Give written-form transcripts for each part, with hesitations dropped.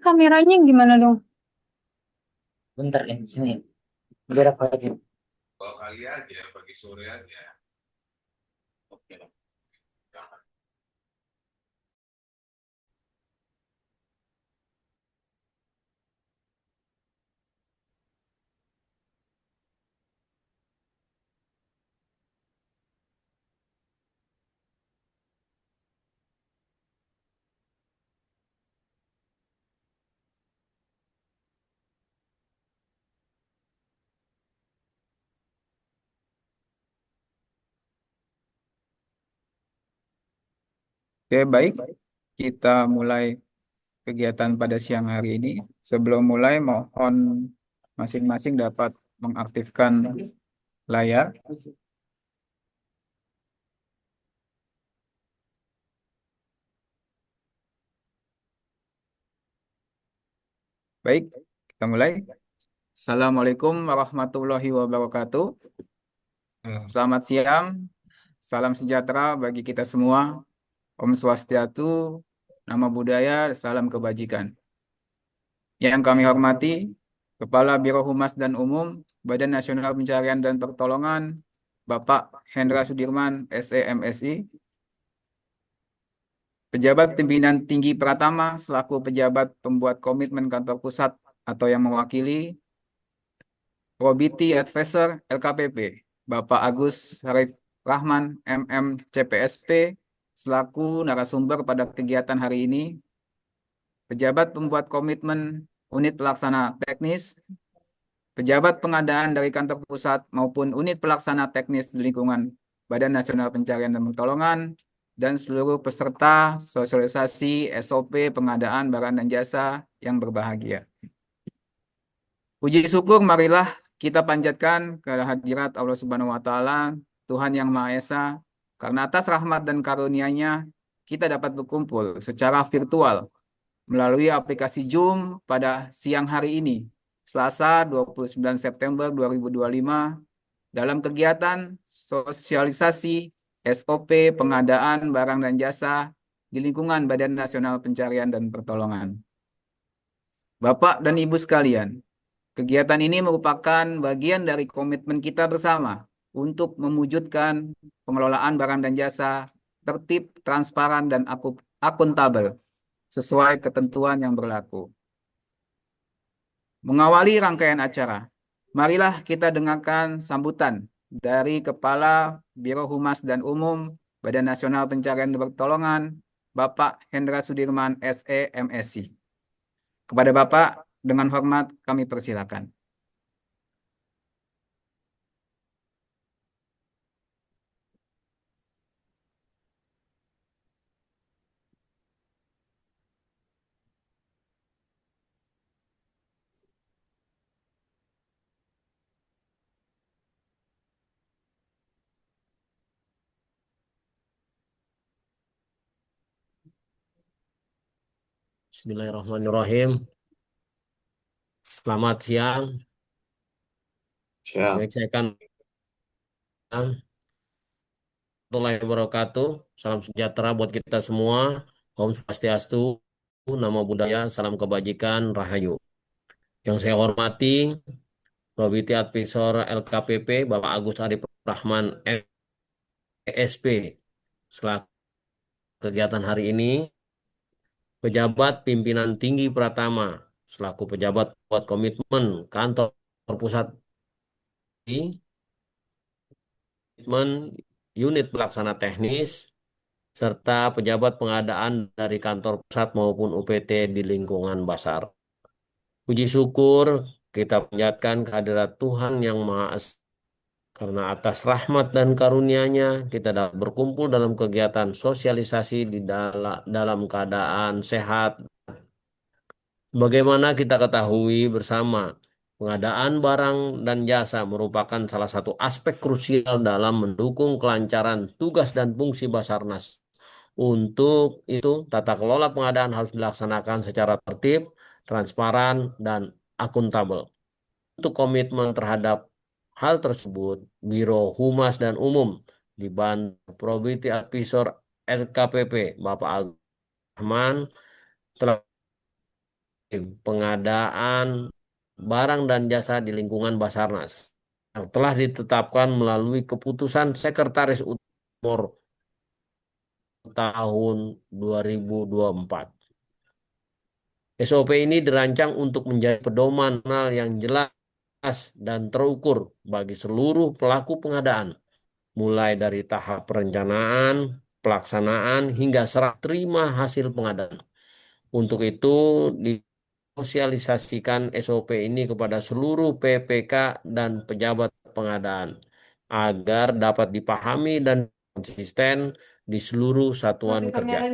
Kameranya gimana dong? Bentar ini sini. Biar aku aja. Oke, baik. Kita mulai kegiatan pada siang hari ini. Sebelum mulai, mohon masing-masing dapat mengaktifkan layar. Baik, kita mulai. Assalamualaikum warahmatullahi wabarakatuh. Selamat siang, salam sejahtera bagi kita semua. Om Swastiastu, Namo Buddhaya, salam kebajikan. Yang kami hormati, Kepala Biro Humas dan Umum, Badan Nasional Pencarian dan Pertolongan, Bapak Hendra Sudirman, SEMSI, Pejabat Pimpinan Tinggi Pratama selaku pejabat pembuat komitmen kantor pusat atau yang mewakili, Probity Advisor LKPP, Bapak Agus Harif Rahman, MM CPSP, selaku narasumber pada kegiatan hari ini, pejabat pembuat komitmen unit pelaksana teknis, pejabat pengadaan dari kantor pusat maupun unit pelaksana teknis di lingkungan Badan Nasional Pencarian dan Pertolongan, dan seluruh peserta sosialisasi SOP pengadaan barang dan jasa yang berbahagia. Puji syukur marilah kita panjatkan kehadirat Allah Subhanahu wa taala, Tuhan yang Maha Esa, karena atas rahmat dan karunia-Nya kita dapat berkumpul secara virtual melalui aplikasi Zoom pada siang hari ini, Selasa 29 September 2025, dalam kegiatan sosialisasi SOP pengadaan barang dan jasa di lingkungan Badan Nasional Pencarian dan Pertolongan. Bapak dan Ibu sekalian, kegiatan ini merupakan bagian dari komitmen kita bersama untuk mewujudkan pengelolaan barang dan jasa tertib, transparan, dan akuntabel sesuai ketentuan yang berlaku. Mengawali rangkaian acara, marilah kita dengarkan sambutan dari Kepala Biro Humas dan Umum Badan Nasional Pencarian dan Pertolongan, Bapak Hendra Sudirman, SE, MSI. Kepada Bapak, dengan hormat kami persilakan. Bismillahirrahmanirrahim. Selamat siang. Siap. Baik, saya akan warahmatullahi wabarakatuh. Salam sejahtera buat kita semua. Om Swastiastu, Namo Buddhaya, salam kebajikan, Rahayu. Yang saya hormati, Probity Advisor LKPP, Bapak Agus Arif Rahman, ESP. Selaku kegiatan hari ini, Pejabat Pimpinan Tinggi Pratama, selaku pejabat buat komitmen kantor pusat komitmen unit pelaksana teknis, serta pejabat pengadaan dari kantor pusat maupun UPT di lingkungan Basar. Puji syukur kita panjatkan kehadirat Tuhan Yang Maha Esa, karena atas rahmat dan karunia-Nya kita dapat berkumpul dalam kegiatan sosialisasi di dalam keadaan sehat. Bagaimana kita ketahui bersama, pengadaan barang dan jasa merupakan salah satu aspek krusial dalam mendukung kelancaran tugas dan fungsi Basarnas. Untuk itu, tata kelola pengadaan harus dilaksanakan secara tertib, transparan, dan akuntabel. Untuk komitmen terhadap hal tersebut, Biro Humas dan Umum dibantu Probity Advisor LKPP, Bapak Agus Rahman, telah pengadaan barang dan jasa di lingkungan Basarnas yang telah ditetapkan melalui keputusan Sekretaris Utama tahun 2024. SOP ini dirancang untuk menjadi pedoman nasional yang jelas dan terukur bagi seluruh pelaku pengadaan, mulai dari tahap perencanaan, pelaksanaan, hingga serah terima hasil pengadaan. Untuk itu, disosialisasikan SOP ini kepada seluruh PPK dan pejabat pengadaan agar dapat dipahami dan konsisten di seluruh satuan kerja.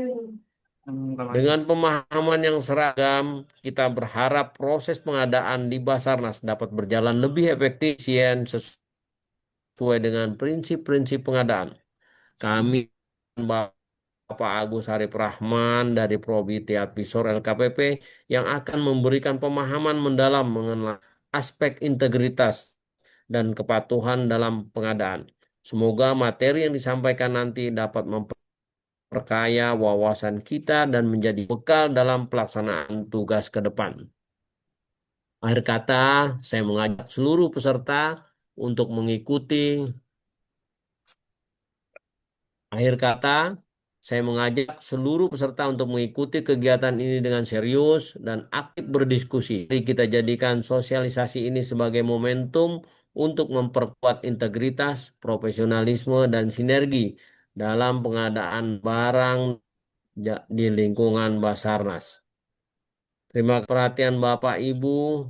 Dengan pemahaman yang seragam, kita berharap proses pengadaan di Basarnas dapat berjalan lebih efektif sesuai dengan prinsip-prinsip pengadaan. Kami, Bapak Agus Harip Rahman dari Probiti Advisor LKPP, yang akan memberikan pemahaman mendalam mengenai aspek integritas dan kepatuhan dalam pengadaan. Semoga materi yang disampaikan nanti dapat memperkaya wawasan kita dan menjadi bekal dalam pelaksanaan tugas ke depan. Akhir kata, saya mengajak seluruh peserta untuk mengikuti. Akhir kata, saya mengajak seluruh peserta untuk mengikuti kegiatan ini dengan serius dan aktif berdiskusi. Mari kita jadikan sosialisasi ini sebagai momentum untuk memperkuat integritas, profesionalisme, dan sinergi dalam pengadaan barang di lingkungan Basarnas. Terima kasih perhatian Bapak Ibu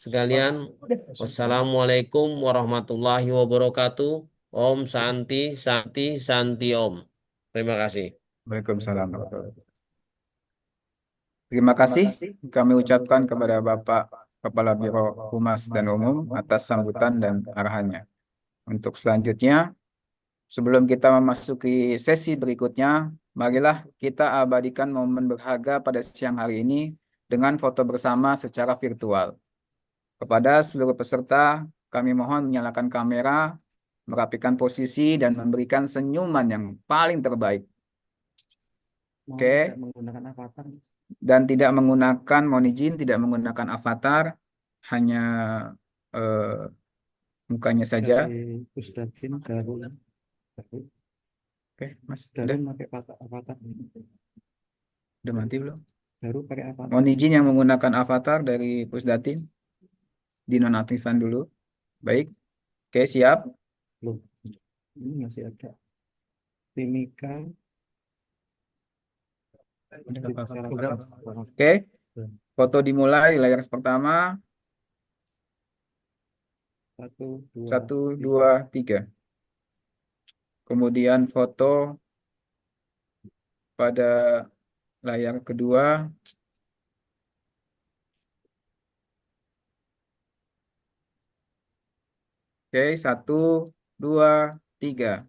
sekalian. Wassalamualaikum warahmatullahi wabarakatuh. Om Santi, Santi, Santi Om. Terima kasih. Waalaikumsalam warahmatullahi wabarakatuh. Terima kasih kami ucapkan kepada Bapak Kepala Biro Humas dan Umum atas sambutan dan arahannya. Untuk selanjutnya, sebelum kita memasuki sesi berikutnya, marilah kita abadikan momen berharga pada siang hari ini dengan foto bersama secara virtual. Kepada seluruh peserta, kami mohon menyalakan kamera, merapikan posisi, dan memberikan senyuman yang paling terbaik. Oke. Menggunakan avatar. Dan tidak menggunakan, mohon izin, tidak menggunakan avatar, hanya mukanya saja. Pusdatin baru. Oke, Mas. Baru Udah, pakai avatar. udah mati belum? Baru pakai avatar. Mohon izin yang menggunakan avatar dari Pusdatin, dinonaktifkan dulu. Baik. Oke, siap. Loh, ini masih ada. Timika. Udah. Oke, foto dimulai di layar pertama. 1, 2, 3. Kemudian foto pada layar kedua. Oke, 1, 2, 3.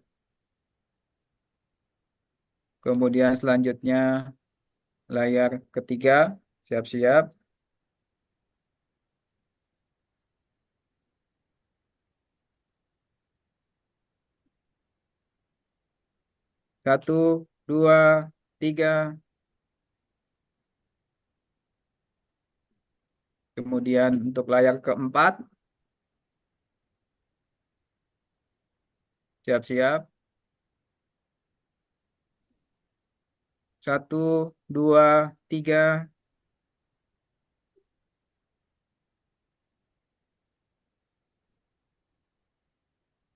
Kemudian selanjutnya layar ketiga. Siap-siap. 1, 2, 3. Kemudian untuk layar keempat. Siap-siap. 1, 2, 3.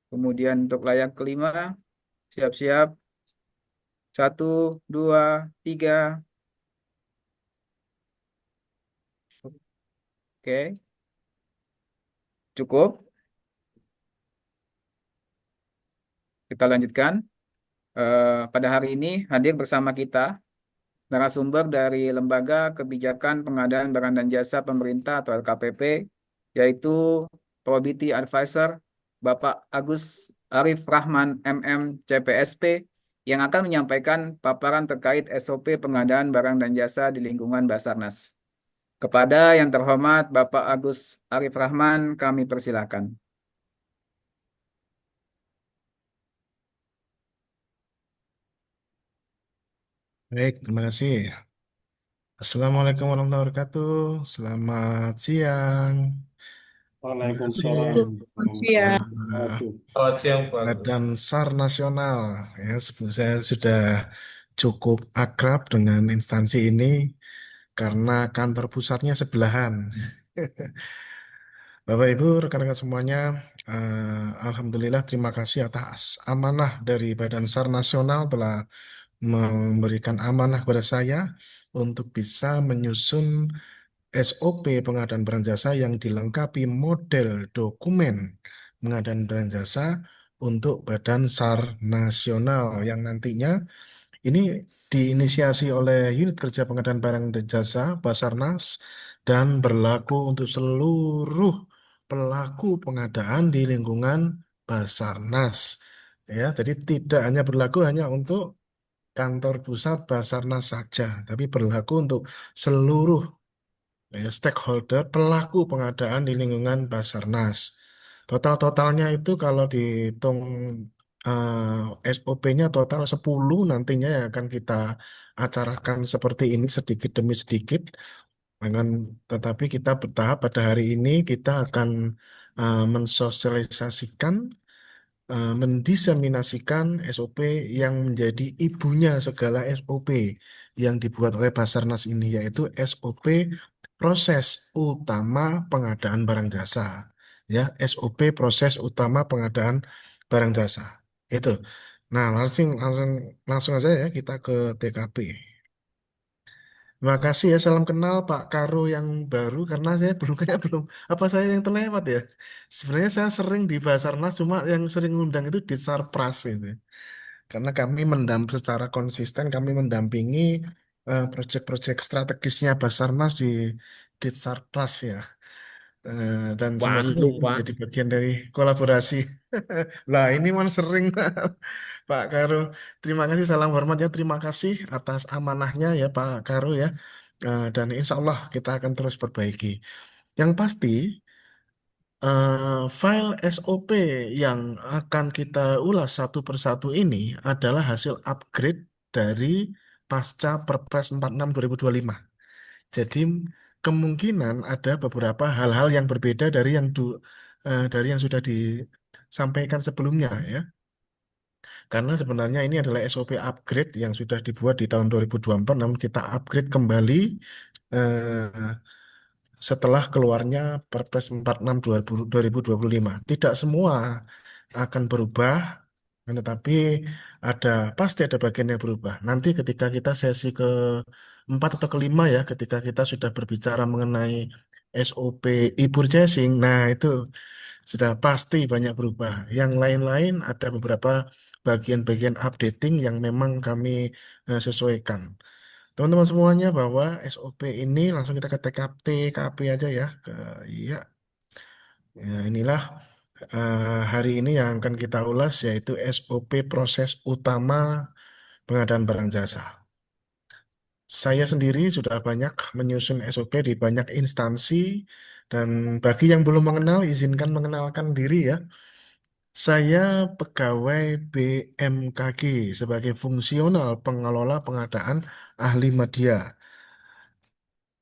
Kemudian untuk layar kelima. Siap-siap. 1, 2, 3. Oke. Cukup. Kita lanjutkan. Pada hari ini hadir bersama kita narasumber dari Lembaga Kebijakan Pengadaan Barang dan Jasa Pemerintah atau LKPP, yaitu Probity Advisor Bapak Agus Arif Rahman MM CPSP, yang akan menyampaikan paparan terkait SOP pengadaan barang dan jasa di lingkungan Basarnas. Kepada yang terhormat Bapak Agus Arif Rahman, kami persilakan. Baik, terima kasih. Assalamualaikum warahmatullahi wabarakatuh. Selamat siang. Terima kasih Waalaikumsalam Selamat siang. Selamat siang, Pak. Badan SAR Nasional. Ya, saya sudah cukup akrab dengan instansi ini karena kantor pusatnya sebelahan. Bapak Ibu, rekan-rekan semuanya, Alhamdulillah terima kasih atas amanah dari Badan SAR Nasional telah memberikan amanah kepada saya untuk bisa menyusun SOP pengadaan barang jasa yang dilengkapi model dokumen pengadaan barang jasa untuk Badan SAR Nasional yang nantinya ini diinisiasi oleh Unit Kerja Pengadaan Barang dan Jasa Basarnas dan berlaku untuk seluruh pelaku pengadaan di lingkungan Basarnas. Ya, jadi tidak hanya berlaku hanya untuk kantor pusat Basarnas saja, tapi berlaku untuk seluruh stakeholder pelaku pengadaan di lingkungan Basarnas. Total-totalnya itu kalau dihitung SOP-nya total 10 nantinya yang akan kita acarakan seperti ini sedikit demi sedikit. Dengan, tetapi kita bertahap pada hari ini kita akan mensosialisasikan mendiseminasikan SOP yang menjadi ibunya segala SOP yang dibuat oleh Basarnas ini, yaitu SOP proses utama pengadaan barang jasa. Ya, SOP proses utama pengadaan barang jasa. Itu. Nah, langsung aja ya kita ke TKP. Terima kasih ya, salam kenal Pak Karo yang baru karena saya belum kayak belum apa saya yang terlewat ya. Sebenarnya saya sering di Basarnas cuma yang sering ngundang itu di Sarpras itu. Karena kami secara konsisten kami mendampingi proyek-proyek strategisnya Basarnas di Sarpras ya. Dan semoga Bandung, itu Pak. menjadi bagian dari kolaborasi. Lah ini mana sering Pak Karo. Terima kasih, salam hormat ya. Terima kasih atas amanahnya ya Pak Karo ya. Dan insya Allah kita akan terus perbaiki. Yang pasti file SOP yang akan kita ulas satu persatu ini adalah hasil upgrade dari pasca Perpres 46 2025. Jadi kemungkinan ada beberapa hal-hal yang berbeda dari yang sudah disampaikan sebelumnya ya. Karena sebenarnya ini adalah SOP upgrade yang sudah dibuat di tahun 2024, namun kita upgrade kembali eh, setelah keluarnya Perpres 46 2025. Tidak semua akan berubah, tetapi pasti ada bagian yang berubah. Nanti ketika kita sesi keempat atau kelima ya, ketika kita sudah berbicara mengenai SOP e-purchasing, nah itu sudah pasti banyak berubah. Yang lain-lain ada beberapa bagian-bagian updating yang memang kami sesuaikan. Teman-teman semuanya bahwa SOP ini langsung kita ke TKP aja ya. Iya, ya, inilah hari ini yang akan kita ulas yaitu SOP proses utama pengadaan barang jasa. Saya sendiri sudah banyak menyusun SOP di banyak instansi dan bagi yang belum mengenal izinkan mengenalkan diri ya. Saya pegawai BMKG sebagai fungsional pengelola pengadaan ahli media.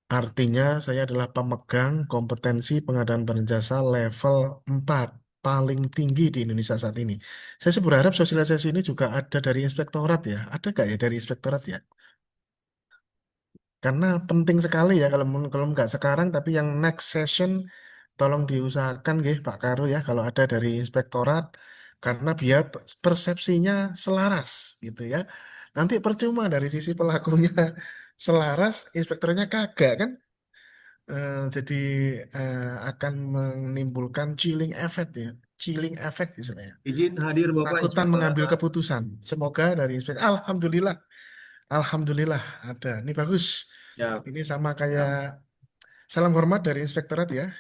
Artinya saya adalah pemegang kompetensi pengadaan barang jasa level 4 paling tinggi di Indonesia saat ini. Saya sih berharap sosialisasi ini juga ada dari inspektorat ya. Ada nggak ya dari inspektorat ya? Karena penting sekali ya kalau nggak sekarang tapi yang next session tolong diusahakan ya Pak Karo ya kalau ada dari inspektorat karena biar persepsinya selaras gitu ya. Nanti percuma dari sisi pelakunya selaras, inspektornya kagak kan? Jadi akan menimbulkan chilling effect ya, chilling effect istilahnya. Izin hadir Bapak Takutan Inspektorat, mengambil Pak. keputusan. Semoga dari inspektor, alhamdulillah, alhamdulillah ada. Ini bagus. Siap, Ini sama kayak siap. salam hormat dari inspektorat ya.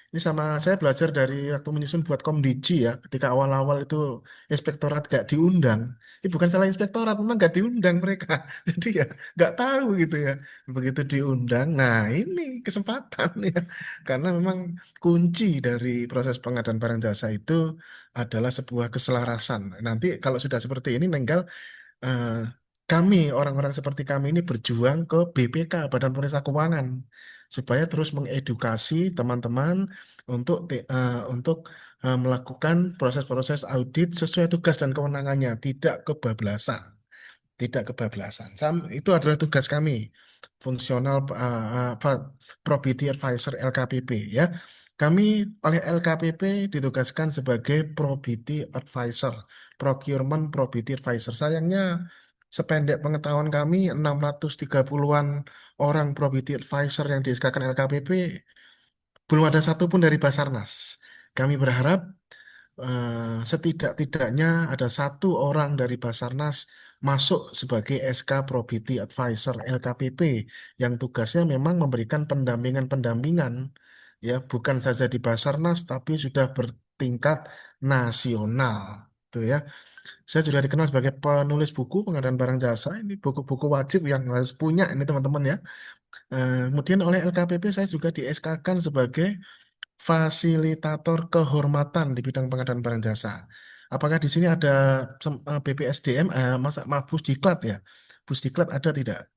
Ini sama saya belajar dari waktu menyusun buat Komdiji ya. Ketika awal-awal itu inspektorat gak diundang. Ini bukan salah inspektorat, memang gak diundang mereka. Jadi ya gak tahu gitu ya. Begitu diundang, nah ini kesempatan ya. Karena memang kunci dari proses pengadaan barang jasa itu adalah sebuah keselarasan. Nanti kalau sudah seperti ini, tinggal eh, kami, orang-orang seperti kami ini berjuang ke BPK, Badan Pemeriksa Keuangan, supaya terus mengedukasi teman-teman untuk melakukan proses-proses audit sesuai tugas dan kewenangannya, tidak kebablasan. Tidak kebablasan. Itu adalah tugas kami, fungsional Probity Advisor LKPP ya. Kami oleh LKPP ditugaskan sebagai Probity Advisor, Procurement Probity Advisor. Sayangnya sependek pengetahuan kami 630-an orang Probity Advisor yang di SK-kan LKPP belum ada satupun dari Basarnas. Kami berharap setidak-tidaknya ada satu orang dari Basarnas masuk sebagai SK Probity Advisor LKPP yang tugasnya memang memberikan pendampingan-pendampingan ya bukan saja di Basarnas tapi sudah bertingkat nasional tuh ya. Saya juga dikenal sebagai penulis buku pengadaan barang jasa. Ini buku-buku wajib yang harus punya ini teman-teman ya. Kemudian oleh LKPP saya juga di SK-kan sebagai fasilitator kehormatan di bidang pengadaan barang jasa. Apakah di sini ada BPSDM, masa Pusdiklat ya? Pusdiklat ada tidak?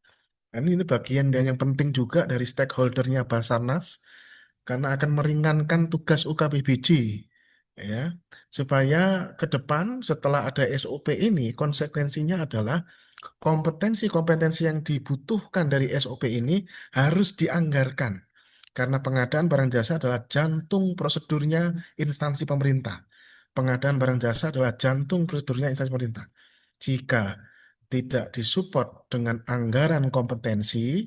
Ini bagian yang penting juga dari stakeholdernya Basarnas karena akan meringankan tugas UKBBJ ya, supaya ke depan setelah ada SOP ini konsekuensinya adalah kompetensi-kompetensi yang dibutuhkan dari SOP ini harus dianggarkan. Karena pengadaan barang jasa adalah jantung prosedurnya instansi pemerintah. Pengadaan barang jasa adalah jantung prosedurnya instansi pemerintah. Jika tidak disupport dengan anggaran kompetensi,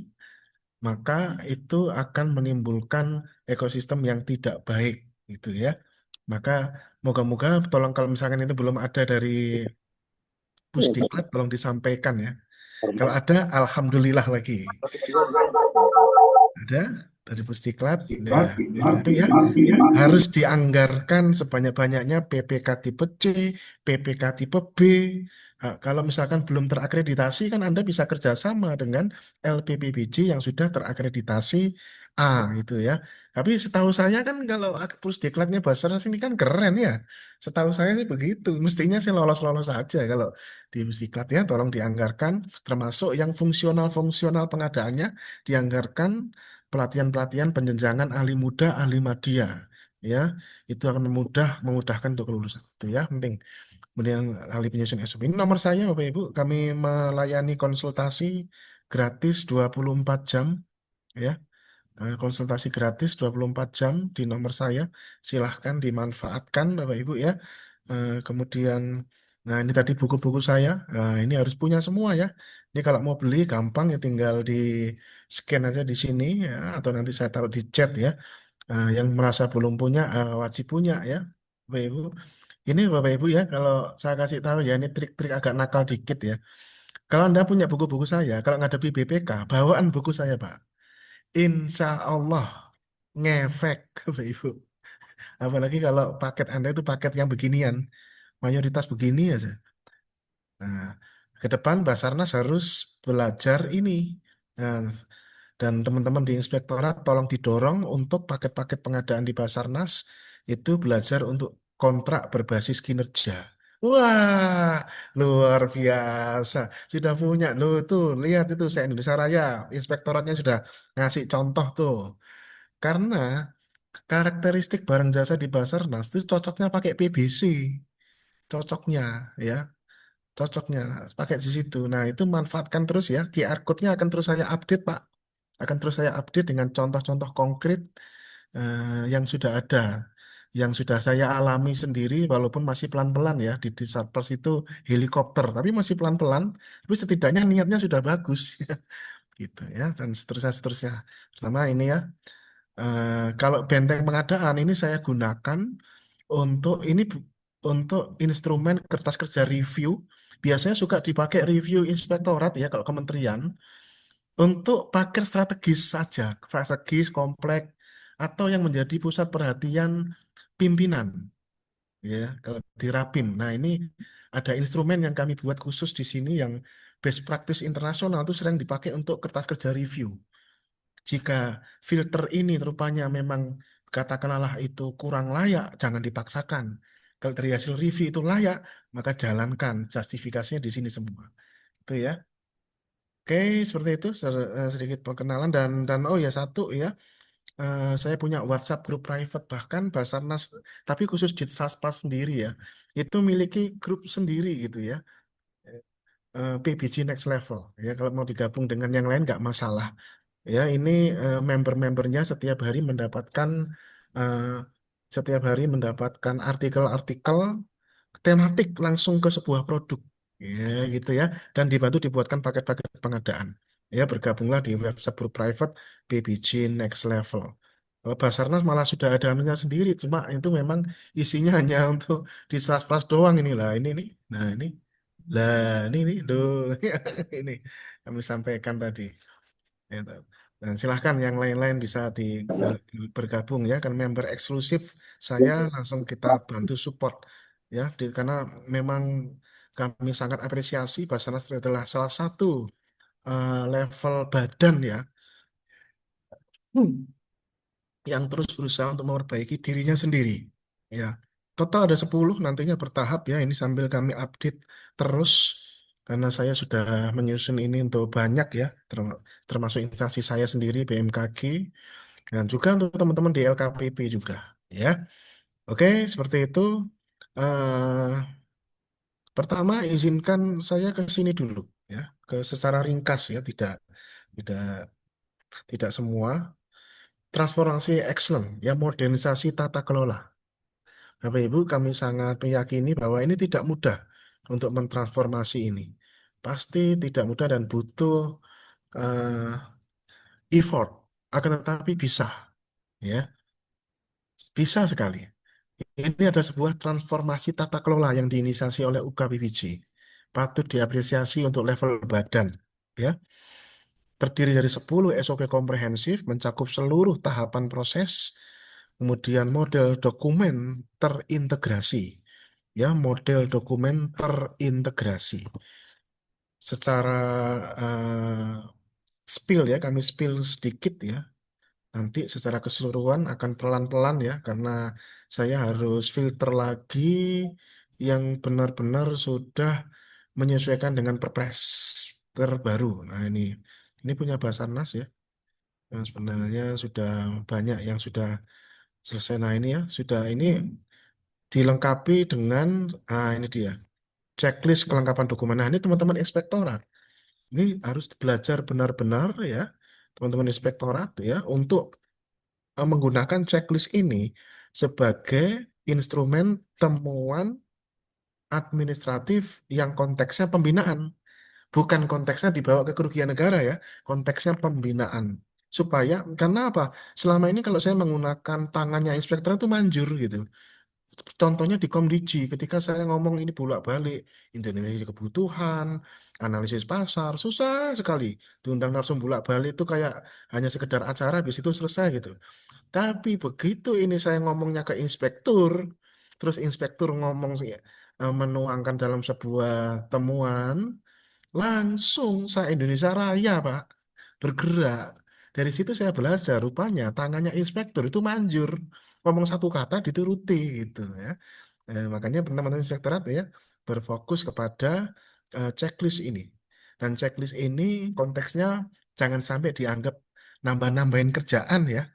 maka itu akan menimbulkan ekosistem yang tidak baik, gitu ya. Maka moga-moga tolong kalau misalkan itu belum ada dari Pusdiklat, tolong disampaikan ya. Kalau ada, alhamdulillah lagi. Ada dari Pusdiklat, ya, yang penting ya harus dianggarkan sebanyak-banyaknya PPK tipe C, PPK tipe B. Kalau misalkan belum terakreditasi kan Anda bisa kerjasama dengan LPPBJ yang sudah terakreditasi A gitu ya. Tapi setahu saya kan kalau Pusdiklatnya Basarnas ini kan keren ya. Setahu saya sih begitu. Mestinya sih lolos-lolos saja kalau di Pusdiklat ya. Tolong dianggarkan termasuk yang fungsional-fungsional pengadaannya dianggarkan pelatihan-pelatihan penjenjangan ahli muda, ahli madya, ya itu akan memudahkan untuk kelulusan itu ya penting. Kemudian ahli penyusun SOP ini nomor saya Bapak Ibu, kami melayani konsultasi gratis 24 jam ya. Konsultasi gratis 24 jam di nomor saya, silahkan dimanfaatkan Bapak Ibu ya. Kemudian, nah ini tadi buku-buku saya. Nah, ini harus punya semua ya. Ini kalau mau beli gampang ya tinggal di scan aja di sini ya, atau nanti saya taruh di chat ya. Yang merasa belum punya wajib punya ya, Bapak Ibu. Ini Bapak Ibu ya, kalau saya kasih tahu ya ini trik-trik agak nakal dikit ya. Kalau Anda punya buku-buku saya, kalau ngadepi BPK, bawaan buku saya Pak. Insya Allah ngefek Bapak Ibu. Apalagi kalau paket Anda itu paket yang beginian, mayoritas begini aja. Nah, ke depan Basarnas harus belajar ini. Nah, dan teman-teman di inspektorat tolong didorong untuk paket-paket pengadaan di Basarnas itu belajar untuk kontrak berbasis kinerja. Wah, luar biasa. Sudah punya. Loh tuh, lihat itu saya Indonesia Raya. Inspektoratnya sudah ngasih contoh tuh. Karena karakteristik barang jasa di Basarnas itu cocoknya pakai PBC. Cocoknya ya. Cocoknya pakai di situ. Nah, itu manfaatkan terus ya. QR code-nya akan terus saya update, Pak. Akan terus saya update dengan contoh-contoh konkret yang sudah ada. Yang sudah saya alami sendiri, walaupun masih pelan-pelan ya. Di Satpers itu helikopter, tapi masih pelan-pelan. Tapi setidaknya niatnya sudah bagus. Gitu ya. Dan seterusnya. Pertama ini ya. Kalau benteng pengadaan ini saya gunakan untuk untuk instrumen kertas kerja review. Biasanya suka dipakai review inspektorat ya kalau kementerian untuk paket strategis saja, strategis kompleks atau yang menjadi pusat perhatian pimpinan ya kalau di Rapim. Nah, ini ada instrumen yang kami buat khusus di sini yang best practice internasional itu sering dipakai untuk kertas kerja review. Jika filter ini rupanya memang katakanlah itu kurang layak, jangan dipaksakan. Kalau dari hasil review itu layak, maka jalankan justifikasinya di sini semua. Itu ya. Oke, seperti itu sedikit perkenalan dan oh ya satu ya, saya punya WhatsApp grup private bahkan Basarnas, tapi khusus di Traspas sendiri ya, itu miliki grup sendiri gitu ya, PBG Next Level ya. Kalau mau digabung dengan yang lain nggak masalah. Ya, ini member-membernya eh, setiap hari mendapatkan artikel-artikel tematik langsung ke sebuah produk. Ya, gitu ya. Dan dibantu dibuatkan paket-paket pengadaan. Ya, bergabunglah di website group private PBG Next Level. Kalau Basarnas malah sudah ada anunya sendiri, cuma itu memang isinya hanya untuk di sas doang inilah. Ini nih. Nah, ini. Lah, ini nih, tuh. Ini kami sampaikan tadi. Ya, dan silahkan yang lain-lain bisa bergabung ya, kan member eksklusif saya langsung kita bantu support ya, karena memang kami sangat apresiasi Basarnas adalah salah satu level badan ya, yang terus berusaha untuk memperbaiki dirinya sendiri. Ya, total ada 10 nantinya bertahap ya. Ini sambil kami update terus karena saya sudah menyusun ini untuk banyak ya, termasuk instansi saya sendiri BMKG dan juga untuk teman-teman di LKPP juga. Ya, oke seperti itu. Eh, Pertama izinkan saya ke sini dulu ya, ke secara ringkas ya, tidak tidak semua. Transformasi excellent, ya modernisasi tata kelola. Bapak Ibu, kami sangat meyakini bahwa ini tidak mudah untuk mentransformasi ini. Pasti tidak mudah dan butuh eh, effort, akan tetapi bisa, ya, bisa sekali. Ini ada sebuah transformasi tata kelola yang diinisiasi oleh UKBPJ. Patut diapresiasi untuk level badan, ya. Terdiri dari 10 SOP komprehensif, mencakup seluruh tahapan proses, kemudian model dokumen terintegrasi. Ya, model dokumen terintegrasi. Secara spill ya, kami spill sedikit ya. Nanti secara keseluruhan akan pelan-pelan ya, karena saya harus filter lagi yang benar-benar sudah menyesuaikan dengan perpres terbaru. Nah, ini punya Basarnas ya. Yang sebenarnya sudah banyak yang sudah selesai. Nah, ini ya, sudah ini dilengkapi dengan ini dia, checklist kelengkapan dokumen. Nah, ini teman-teman inspektorat. Ini harus belajar benar-benar ya, teman-teman inspektorat ya, untuk menggunakan checklist ini sebagai instrumen temuan administratif yang konteksnya pembinaan. Bukan konteksnya dibawa ke kerugian negara ya, konteksnya pembinaan. Supaya, karena apa? Selama ini kalau saya menggunakan tangannya inspektor itu manjur gitu. Contohnya di Komdiji, ketika saya ngomong ini bolak-balik, Indonesia kebutuhan, analisis pasar, susah sekali. Diundang narsum bolak-balik itu kayak hanya sekedar acara, habis itu selesai gitu. Tapi begitu ini saya ngomongnya ke inspektur, terus inspektur ngomong sih, menuangkan dalam sebuah temuan, langsung saya Indonesia Raya, Pak, bergerak. Dari situ saya belajar, rupanya tangannya inspektur itu manjur. Ngomong satu kata dituruti gitu ya. Makanya teman-teman inspektorat ya berfokus kepada checklist ini. Dan checklist ini konteksnya jangan sampai dianggap nambah-nambahin kerjaan ya.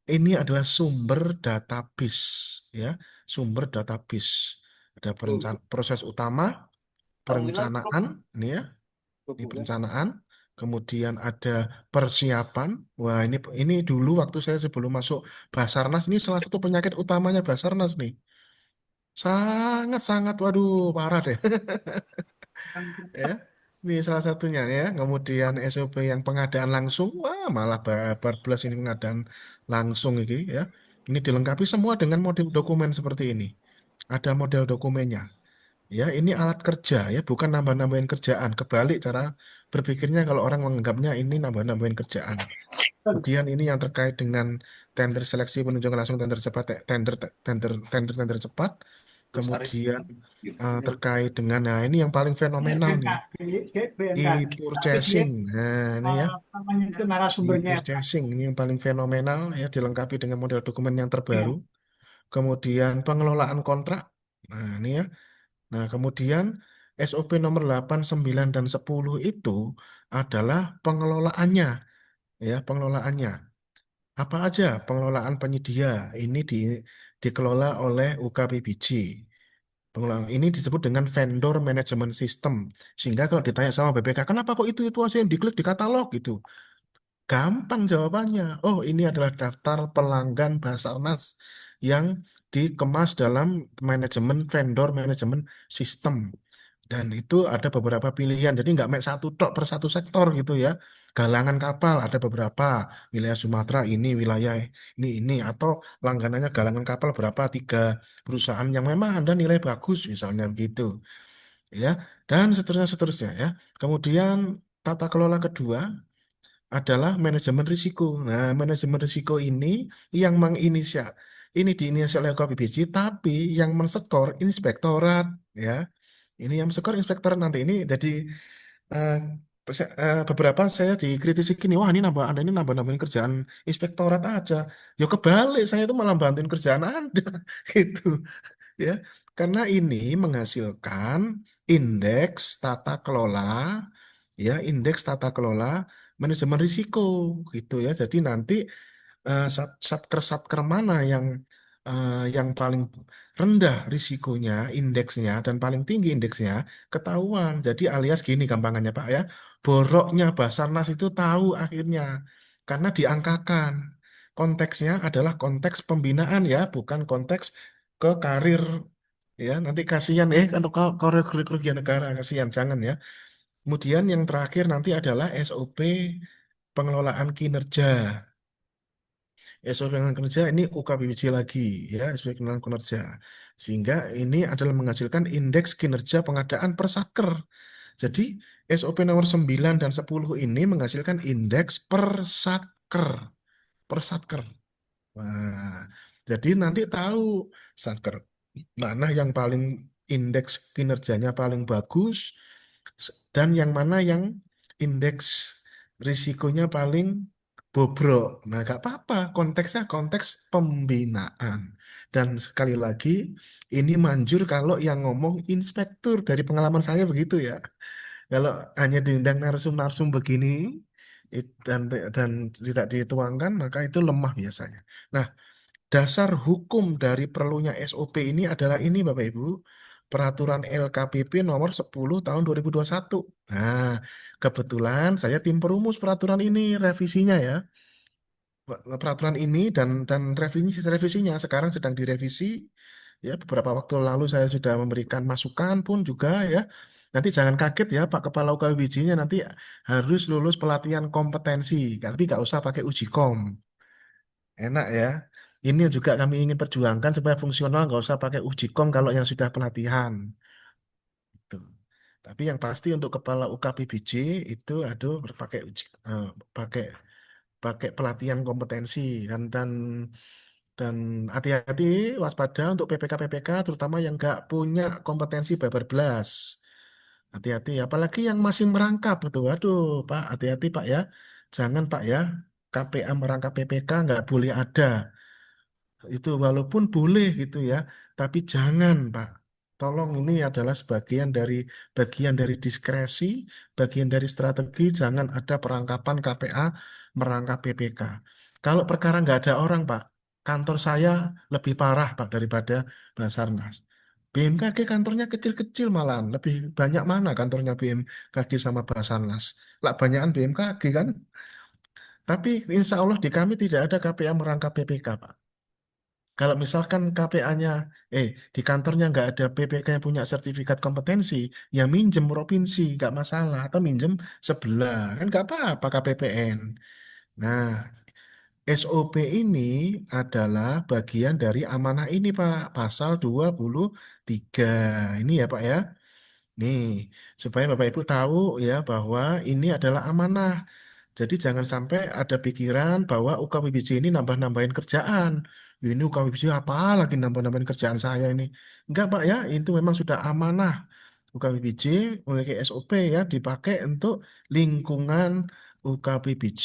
Ini adalah sumber database ya, sumber database. Ada proses utama, perencanaan, ini ya, di perencanaan, kemudian ada persiapan. Wah, ini dulu waktu saya sebelum masuk Basarnas, ini salah satu penyakit utamanya Basarnas nih. Sangat-sangat, waduh, parah deh. Ya, ini salah satunya ya. Kemudian SOP yang pengadaan langsung, wah malah bablas ini pengadaan langsung ini ya. Ini dilengkapi semua dengan model dokumen seperti ini. Ada model dokumennya. Ya, ini alat kerja ya, bukan nambah-nambahin kerjaan. Kebalik cara berpikirnya kalau orang menganggapnya ini nambah-nambahin kerjaan. Kemudian ini yang terkait dengan tender seleksi penunjukan langsung, tender cepat, tender cepat. Kemudian terkait dengan, nah ini yang paling fenomenal nih, e-purchasing. Nah ini ya, Namanya itu narasumbernya. e-purchasing ini yang paling fenomenal ya, dilengkapi dengan model dokumen yang terbaru. Kemudian pengelolaan kontrak. Nah ini ya. Nah kemudian SOP nomor 8, 9, dan 10 itu adalah pengelolaannya, ya, pengelolaannya. Apa aja pengelolaan penyedia ini dikelola oleh UKBBJ. Pengelolaan ini disebut dengan vendor management system. Sehingga kalau ditanya sama BPK, kenapa kok itu aja yang diklik di katalog gitu? Gampang jawabannya. Oh, ini adalah daftar pelanggan Basarnas yang dikemas dalam manajemen vendor manajemen sistem. Dan itu ada beberapa pilihan. Jadi nggak main satu tok per satu sektor gitu ya. Galangan kapal ada beberapa. Wilayah Sumatera ini, wilayah ini. Atau langganannya galangan kapal berapa? Tiga perusahaan yang memang ada nilai bagus misalnya begitu. Ya, dan seterusnya ya. Kemudian tata kelola kedua adalah manajemen risiko. Nah, manajemen risiko ini yang menginisial, ini diinisial oleh KPBJ, tapi yang mensekor inspektorat, ya. Ini yang mensekor inspektorat nanti ini jadi eh, beberapa saya dikritisi gini, wah ini nambah Anda ini nambah-nambahin kerjaan inspektorat aja. Ya kebalik, saya itu malah bantuin kerjaan Anda, gitu, ya. Karena ini menghasilkan indeks tata kelola, ya, indeks tata kelola manajemen risiko gitu ya. Jadi nanti satker-satker mana yang paling rendah risikonya, indeksnya dan paling tinggi indeksnya ketahuan. Jadi alias gini gampangannya Pak ya, boroknya Basarnas itu tahu akhirnya karena diangkakan. Konteksnya adalah konteks pembinaan ya, bukan konteks ke karir ya. Nanti kasihan untuk kerugian negara kasihan jangan ya. Kemudian yang terakhir nanti adalah SOP pengelolaan kinerja. SOP pengelolaan kinerja ini UKBBJ lagi ya, SOP pengelolaan kinerja. Sehingga ini adalah menghasilkan indeks kinerja pengadaan per satker. Jadi SOP nomor 9 dan 10 ini menghasilkan indeks per satker. Per satker. Nah, jadi nanti tahu satker mana yang paling indeks kinerjanya paling bagus dan yang mana yang indeks risikonya paling bobrok. Nah, gak apa-apa, konteksnya konteks pembinaan. Dan sekali lagi, ini manjur kalau yang ngomong inspektur dari pengalaman saya begitu ya. Kalau hanya diundang narsum-narsum begini dan tidak dituangkan, maka itu lemah biasanya. Nah, dasar hukum dari perlunya SOP ini adalah ini Bapak Ibu, Peraturan LKPP nomor 10 tahun 2021. Nah, kebetulan saya tim perumus peraturan ini, revisinya ya. Peraturan ini dan revisinya sekarang sedang direvisi. Ya, beberapa waktu lalu saya sudah memberikan masukan pun juga ya. Nanti jangan kaget ya Pak Kepala UKWBJ-nya nanti harus lulus pelatihan kompetensi, tapi nggak usah pakai uji kom. Enak ya. Ini juga kami ingin perjuangkan supaya fungsional, nggak usah pakai uji kom kalau yang sudah pelatihan. Tuh. Tapi yang pasti untuk kepala UKPBJ itu aduh pakai pakai pakai pelatihan kompetensi dan hati-hati waspada untuk PPK-PPK terutama yang nggak punya kompetensi babar belas. Hati-hati apalagi yang masih merangkap itu. Aduh Pak, hati-hati Pak ya. Jangan Pak ya. KPA merangkap PPK nggak boleh ada. Itu walaupun boleh gitu ya, tapi jangan, Pak. Tolong ini adalah bagian dari diskresi, bagian dari strategi, jangan ada perangkapan KPA merangkap PPK. Kalau perkara nggak ada orang, Pak, kantor saya lebih parah, Pak, daripada Basarnas. BMKG kantornya kecil-kecil malahan, lebih banyak mana kantornya BMKG sama Basarnas. Lah banyakan BMKG kan, tapi insya Allah di kami tidak ada KPA merangkap PPK, Pak. Kalau misalkan KPA-nya, di kantornya nggak ada PPK yang punya sertifikat kompetensi, ya minjem provinsi, nggak masalah. Atau minjem sebelah, kan nggak apa-apa KPPN. Nah, SOP ini adalah bagian dari amanah ini, Pak. Pasal 23. Ini ya, Pak ya. Nih, supaya Bapak Ibu tahu ya bahwa ini adalah amanah. Jadi jangan sampai ada pikiran bahwa UKWBJ ini nambah-nambahin kerjaan. Ini UKWBJ apa lagi nambah-nambahin kerjaan saya ini. Enggak Pak ya, itu memang sudah amanah. UKWBJ memiliki SOP ya, dipakai untuk lingkungan UKWBJ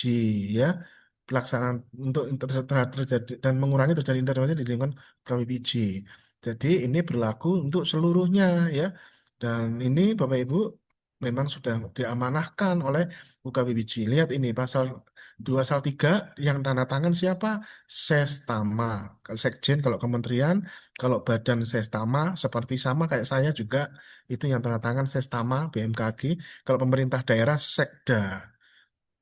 ya. Pelaksanaan untuk terjadi dan mengurangi terjadi intervensi di lingkungan UKWBJ. Jadi ini berlaku untuk seluruhnya ya. Dan ini Bapak Ibu memang sudah diamanahkan oleh UKBBJ. Lihat ini pasal 2 pasal 3 yang tanda tangan siapa? Sestama. Kalau Sekjen, kalau kementerian, kalau badan Sestama seperti sama kayak saya juga itu yang tanda tangan Sestama BMKG. Kalau pemerintah daerah Sekda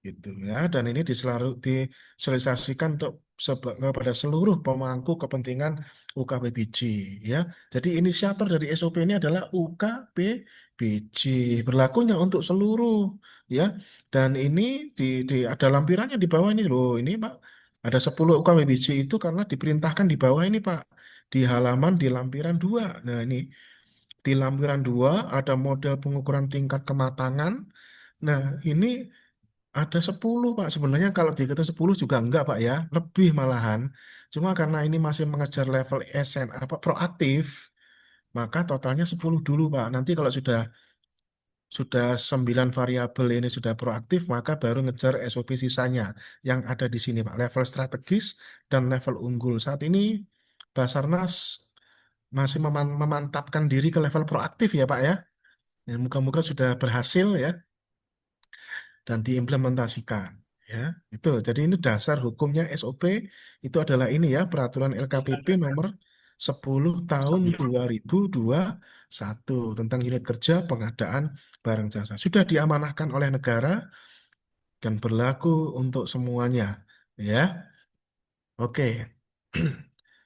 gitu ya. Dan ini disosialisasikan untuk kepada seluruh pemangku kepentingan UKBBJ ya. Jadi inisiator dari SOP ini adalah UKBBJ, berlakunya untuk seluruh ya. Dan ini ada lampirannya di bawah ini loh. Ini Pak, ada 10 UKBBJ itu karena diperintahkan di bawah ini Pak, di halaman di lampiran 2. Nah, ini di lampiran 2 ada model pengukuran tingkat kematangan. Nah, ini ada 10 Pak. Sebenarnya kalau dihitung 10 juga enggak Pak ya. Lebih malahan. Cuma karena ini masih mengejar level SN apa proaktif, maka totalnya 10 dulu Pak. Nanti kalau sudah 9 variabel ini sudah proaktif, maka baru ngejar SOP sisanya yang ada di sini Pak. Level strategis dan level unggul. Saat ini Basarnas masih memantapkan diri ke level proaktif ya Pak ya. Ya, moga-moga sudah berhasil ya dan diimplementasikan ya. Itu jadi ini dasar hukumnya SOP itu adalah ini ya, peraturan LKPP nomor 10 tahun 2021 tentang unit kerja pengadaan barang jasa, sudah diamanahkan oleh negara dan berlaku untuk semuanya ya. Oke.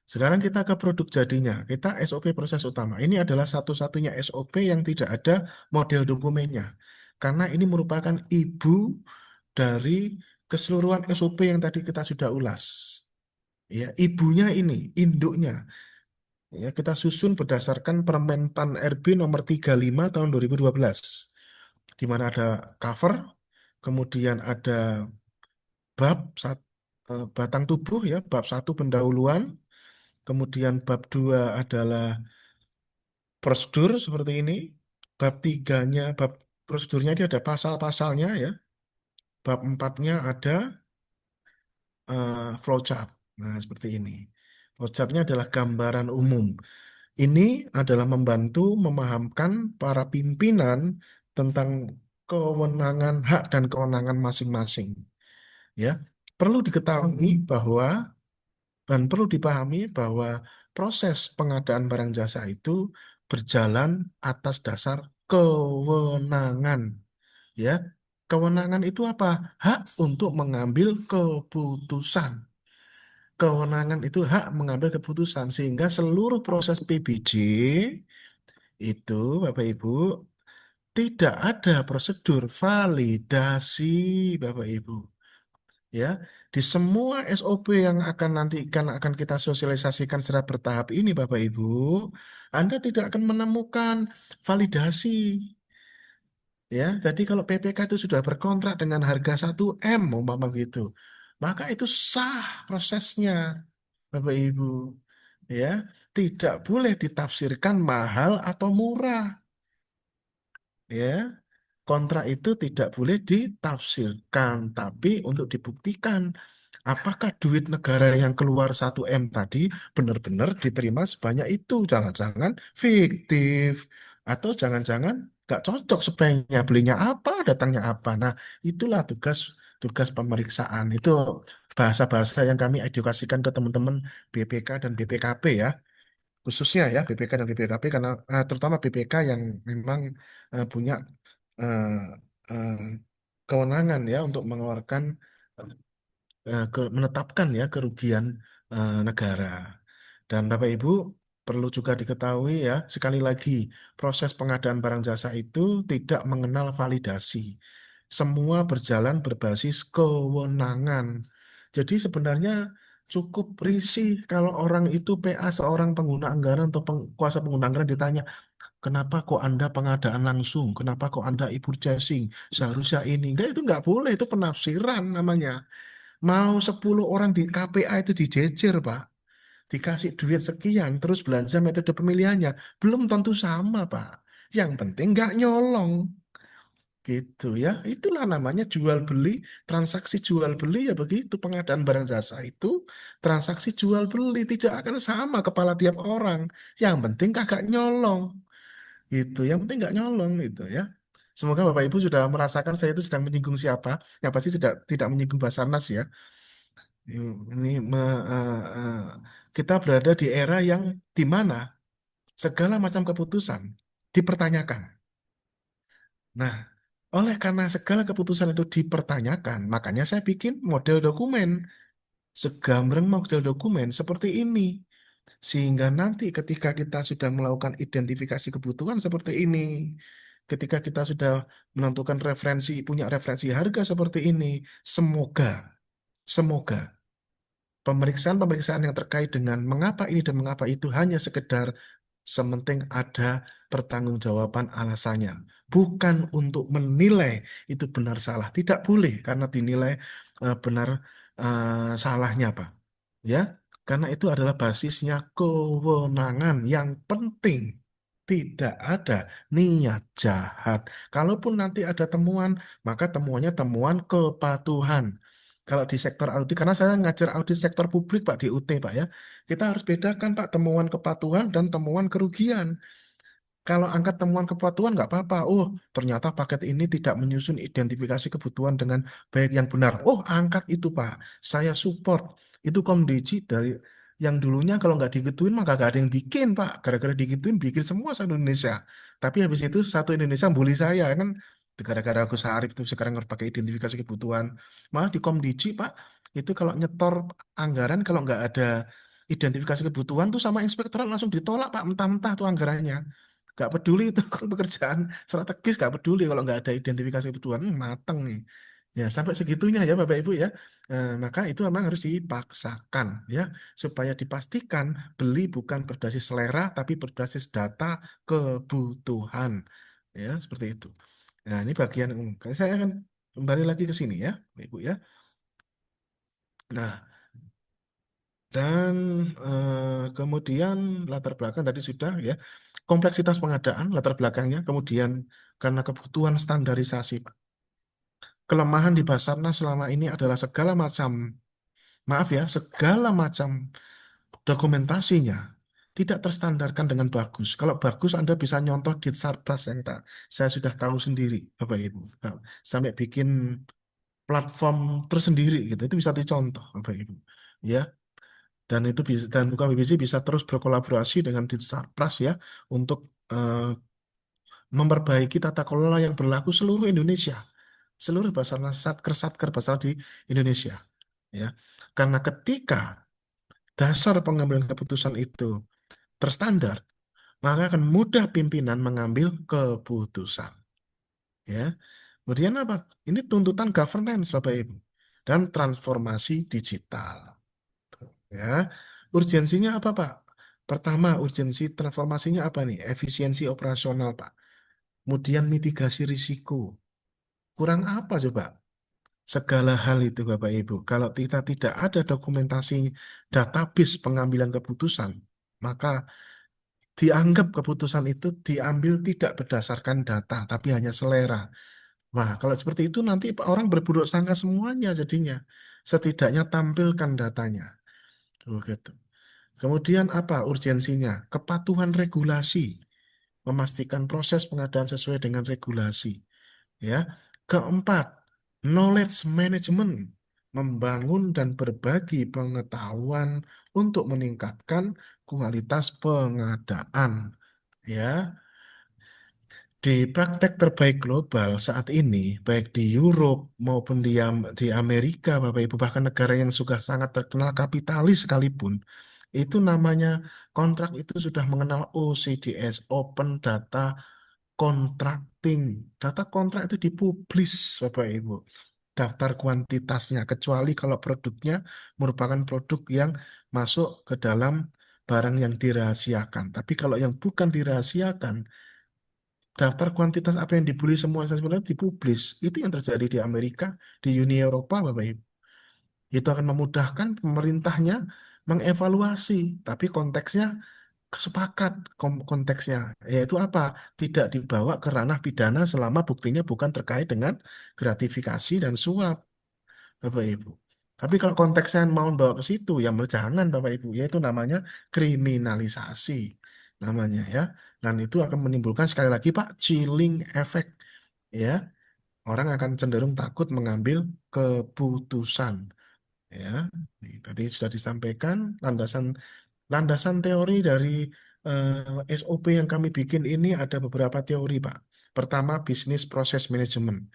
Sekarang kita ke produk jadinya. Kita SOP proses utama. Ini adalah satu-satunya SOP yang tidak ada model dokumennya. Karena ini merupakan ibu dari keseluruhan SOP yang tadi kita sudah ulas. Ya, ibunya ini, induknya. Ya, kita susun berdasarkan Permen Pan RB nomor 35 tahun 2012. Di mana ada cover, kemudian ada bab batang tubuh ya, bab 1 pendahuluan, kemudian bab 2 adalah prosedur seperti ini. Bab 3-nya, bab prosedurnya dia ada pasal-pasalnya ya. Bab 4-nya ada flowchart. Nah, seperti ini. Flowchartnya adalah gambaran umum. Ini adalah membantu memahamkan para pimpinan tentang kewenangan, hak dan kewenangan masing-masing. Ya, perlu diketahui bahwa dan perlu dipahami bahwa proses pengadaan barang jasa itu berjalan atas dasar kewenangan. Ya, kewenangan itu apa? Hak untuk mengambil keputusan. Kewenangan itu hak mengambil keputusan sehingga seluruh proses PBJ itu Bapak Ibu tidak ada prosedur validasi Bapak Ibu ya. Di semua SOP yang akan kita sosialisasikan secara bertahap ini Bapak Ibu, Anda tidak akan menemukan validasi ya. Jadi kalau PPK itu sudah berkontrak dengan harga 1 M umpama gitu, maka itu sah prosesnya Bapak Ibu ya. Tidak boleh ditafsirkan mahal atau murah ya. Kontrak itu tidak boleh ditafsirkan, tapi untuk dibuktikan apakah duit negara yang keluar 1 M tadi benar-benar diterima sebanyak itu. Jangan-jangan fiktif, atau jangan-jangan nggak cocok sebaiknya belinya apa, datangnya apa. Nah, itulah tugas tugas pemeriksaan. Itu bahasa-bahasa yang kami edukasikan ke teman-teman BPK dan BPKP ya, khususnya ya BPK dan BPKP karena terutama BPK yang memang punya eh, eh, kewenangan ya untuk mengeluarkan menetapkan ya kerugian negara. Dan Bapak Ibu perlu juga diketahui ya, sekali lagi proses pengadaan barang jasa itu tidak mengenal validasi. Semua berjalan berbasis kewenangan. Jadi sebenarnya cukup risih kalau orang itu PA seorang pengguna anggaran atau kuasa pengguna anggaran ditanya, kenapa kok Anda pengadaan langsung? Kenapa kok Anda e-purchasing? Seharusnya ini. Enggak, itu enggak boleh. Itu penafsiran namanya. Mau 10 orang di KPA itu dijejer, Pak. Dikasih duit sekian, terus belanja metode pemilihannya. Belum tentu sama, Pak. Yang penting nggak nyolong. Gitu ya. Itulah namanya jual beli, transaksi jual beli ya begitu. Pengadaan barang jasa itu transaksi jual beli. Tidak akan sama kepala tiap orang. Yang penting kagak nyolong. Itu yang penting nggak nyolong itu ya. Semoga Bapak Ibu sudah merasakan saya itu sedang menyinggung siapa. Yang pasti tidak menyinggung Basarnas ya. Ini kita berada di era yang di mana segala macam keputusan dipertanyakan. Nah, oleh karena segala keputusan itu dipertanyakan, makanya saya bikin model dokumen, segambreng model dokumen seperti ini. Sehingga nanti ketika kita sudah melakukan identifikasi kebutuhan seperti ini, ketika kita sudah menentukan referensi, punya referensi harga seperti ini, semoga pemeriksaan-pemeriksaan yang terkait dengan mengapa ini dan mengapa itu hanya sekedar sementing ada pertanggungjawaban alasannya. Bukan untuk menilai itu benar salah. Tidak boleh karena dinilai benar salahnya, Pak. Ya, karena itu adalah basisnya kewenangan yang penting. Tidak ada niat jahat. Kalaupun nanti ada temuan, maka temuannya temuan kepatuhan. Kalau di sektor audit, karena saya ngajar audit sektor publik, Pak, di UT, Pak ya. Kita harus bedakan, Pak, temuan kepatuhan dan temuan kerugian. Kalau angkat temuan kepatuhan nggak apa-apa. Oh, ternyata paket ini tidak menyusun identifikasi kebutuhan dengan baik yang benar. Oh, angkat itu, Pak. Saya support. Itu kondisi dari yang dulunya kalau nggak digituin maka nggak ada yang bikin, Pak. Gara-gara digituin bikin semua satu Indonesia. Tapi habis itu satu Indonesia bully saya kan. Gara-gara aku Arif itu sekarang harus pakai identifikasi kebutuhan. Malah di Komdiji, Pak, itu kalau nyetor anggaran kalau nggak ada identifikasi kebutuhan tuh sama inspektorat langsung ditolak, Pak, mentah-mentah tuh anggarannya. Gak peduli itu pekerjaan strategis, gak peduli kalau nggak ada identifikasi kebutuhan. Mateng nih. Ya, sampai segitunya ya Bapak Ibu ya. Maka itu memang harus dipaksakan ya, supaya dipastikan beli bukan berbasis selera tapi berbasis data kebutuhan. Ya, seperti itu. Nah, ini bagian umum. Saya akan kembali lagi ke sini ya, Bapak Ibu ya. Nah, dan kemudian latar belakang tadi sudah ya. Kompleksitas pengadaan, latar belakangnya, kemudian karena kebutuhan standarisasi, Pak. Kelemahan di Basarnas selama ini adalah segala macam, maaf ya, segala macam dokumentasinya tidak terstandarkan dengan bagus. Kalau bagus, Anda bisa nyontoh di Sarpras yang tak, saya sudah tahu sendiri, Bapak Ibu. Nah, sampai bikin platform tersendiri gitu, itu bisa dicontoh, Bapak Ibu. Ya, dan itu bisa, dan UKBPJ bisa terus berkolaborasi dengan Sarpras ya untuk eh, memperbaiki tata kelola yang berlaku seluruh Indonesia, seluruh Basarnas Satker Basarnas di Indonesia, ya. Karena ketika dasar pengambilan keputusan itu terstandar, maka akan mudah pimpinan mengambil keputusan, ya. Kemudian apa? Ini tuntutan governance, Bapak Ibu, dan transformasi digital, ya. Urgensinya apa, Pak? Pertama, urgensi transformasinya apa nih? Efisiensi operasional, Pak. Kemudian mitigasi risiko. Kurang apa coba? Segala hal itu Bapak Ibu. Kalau kita tidak ada dokumentasi database pengambilan keputusan, maka dianggap keputusan itu diambil tidak berdasarkan data, tapi hanya selera. Wah, kalau seperti itu nanti orang berburuk sangka semuanya jadinya. Setidaknya tampilkan datanya. Oh, gitu. Kemudian apa urgensinya? Kepatuhan regulasi. Memastikan proses pengadaan sesuai dengan regulasi. Ya. Keempat, knowledge management, membangun dan berbagi pengetahuan untuk meningkatkan kualitas pengadaan. Ya, di praktek terbaik global saat ini, baik di Europe maupun di Amerika, Bapak Ibu, bahkan negara yang sudah sangat terkenal kapitalis sekalipun, itu namanya kontrak itu sudah mengenal OCDS, Open Data Contracting. Data kontrak itu dipublis, Bapak Ibu. Daftar kuantitasnya, kecuali kalau produknya merupakan produk yang masuk ke dalam barang yang dirahasiakan. Tapi kalau yang bukan dirahasiakan, daftar kuantitas apa yang dibeli semua sebenarnya dipublis. Itu yang terjadi di Amerika, di Uni Eropa, Bapak Ibu. Itu akan memudahkan pemerintahnya mengevaluasi, tapi konteksnya sepakat konteksnya, yaitu apa? Tidak dibawa ke ranah pidana selama buktinya bukan terkait dengan gratifikasi dan suap, Bapak Ibu. Tapi kalau konteksnya mau bawa ke situ, ya jangan Bapak Ibu, yaitu namanya kriminalisasi. namanya ya. Dan itu akan menimbulkan sekali lagi Pak chilling effect ya. Orang akan cenderung takut mengambil keputusan ya. Tadi sudah disampaikan landasan landasan teori dari SOP yang kami bikin ini ada beberapa teori, Pak. Pertama, bisnis proses manajemen.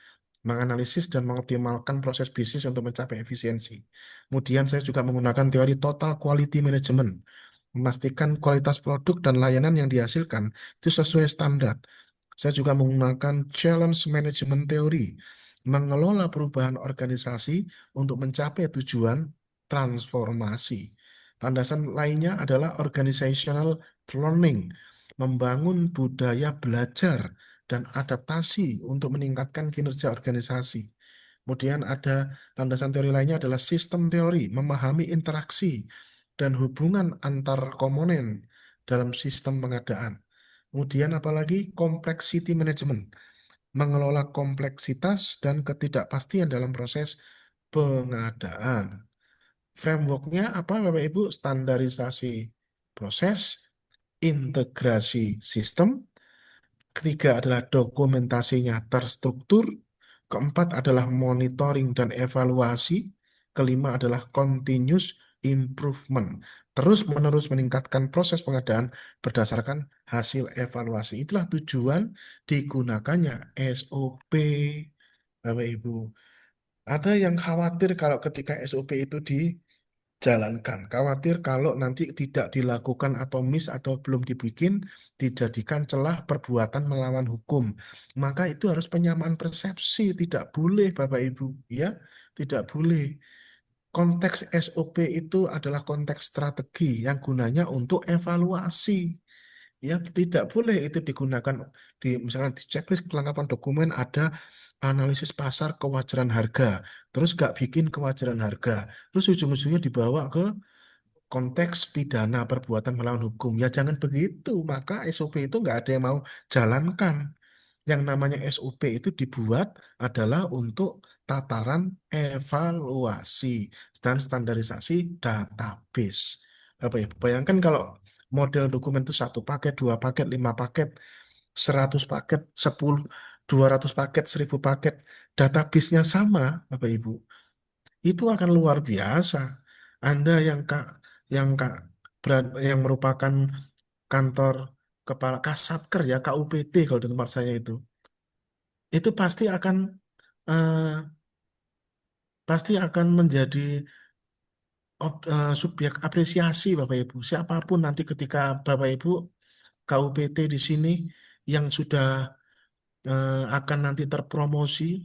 Menganalisis dan mengoptimalkan proses bisnis untuk mencapai efisiensi. Kemudian saya juga menggunakan teori total quality management. Memastikan kualitas produk dan layanan yang dihasilkan itu sesuai standar. Saya juga menggunakan challenge management theory. Mengelola perubahan organisasi untuk mencapai tujuan transformasi. Landasan lainnya adalah organizational learning, membangun budaya belajar dan adaptasi untuk meningkatkan kinerja organisasi. Kemudian ada landasan teori lainnya adalah sistem teori, memahami interaksi dan hubungan antar komponen dalam sistem pengadaan. Kemudian apalagi complexity management, mengelola kompleksitas dan ketidakpastian dalam proses pengadaan. Frameworknya apa Bapak Ibu? Standarisasi proses, integrasi sistem, ketiga adalah dokumentasinya terstruktur, keempat adalah monitoring dan evaluasi, kelima adalah continuous improvement. Terus-menerus meningkatkan proses pengadaan berdasarkan hasil evaluasi. Itulah tujuan digunakannya SOP, Bapak Ibu. Ada yang khawatir kalau ketika SOP itu dijalankan. Khawatir kalau nanti tidak dilakukan atau miss atau belum dibikin, dijadikan celah perbuatan melawan hukum. Maka itu harus penyamaan persepsi, tidak boleh Bapak Ibu, ya, tidak boleh. Konteks SOP itu adalah konteks strategi yang gunanya untuk evaluasi. Ya, tidak boleh itu digunakan di misalkan di checklist kelengkapan dokumen ada analisis pasar kewajaran harga, terus gak bikin kewajaran harga, terus ujung-ujungnya dibawa ke konteks pidana perbuatan melawan hukum. Ya jangan begitu, maka SOP itu nggak ada yang mau jalankan. Yang namanya SOP itu dibuat adalah untuk tataran evaluasi dan standarisasi database. Apa ya? Bayangkan kalau model dokumen itu satu paket, dua paket, lima paket, 100 paket, 10, 200 paket, 1000 paket, database-nya sama, Bapak Ibu. Itu akan luar biasa. Anda yang kak, yang merupakan kantor kepala Kasatker ya, KUPT kalau di tempat saya itu eh, pasti akan menjadi subjek apresiasi Bapak Ibu. Siapapun nanti ketika Bapak Ibu KUPT di sini yang sudah akan nanti terpromosi,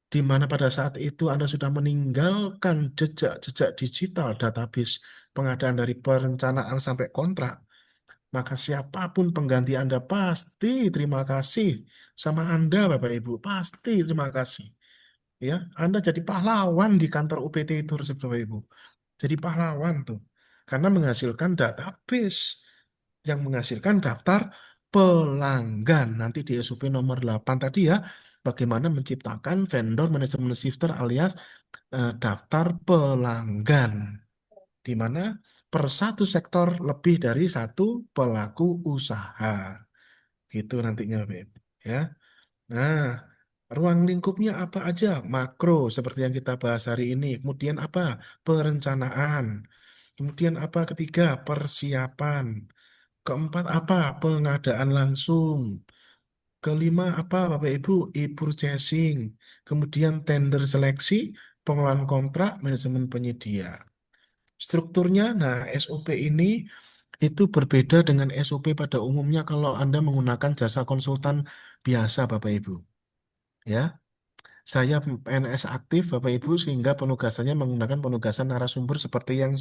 di mana pada saat itu Anda sudah meninggalkan jejak-jejak digital database pengadaan dari perencanaan sampai kontrak, maka siapapun pengganti Anda pasti terima kasih sama Anda, Bapak Ibu, pasti terima kasih. Ya, Anda jadi pahlawan di kantor UPT itu, Bapak Ibu. Jadi pahlawan tuh, karena menghasilkan database yang menghasilkan daftar pelanggan. Nanti di SOP nomor 8 tadi ya, bagaimana menciptakan vendor management shifter alias daftar pelanggan, di mana per satu sektor lebih dari satu pelaku usaha. Gitu nantinya, Bapak Ibu. Ya. Nah, ruang lingkupnya apa aja? Makro, seperti yang kita bahas hari ini. Kemudian apa? Perencanaan. Kemudian apa? Ketiga, persiapan. Keempat apa? Pengadaan langsung. Kelima apa Bapak Ibu? E-purchasing. Kemudian tender seleksi, pengelolaan kontrak, manajemen penyedia. Strukturnya, nah SOP ini itu berbeda dengan SOP pada umumnya kalau Anda menggunakan jasa konsultan biasa Bapak Ibu. Ya, saya PNS aktif Bapak Ibu sehingga penugasannya menggunakan penugasan narasumber seperti yang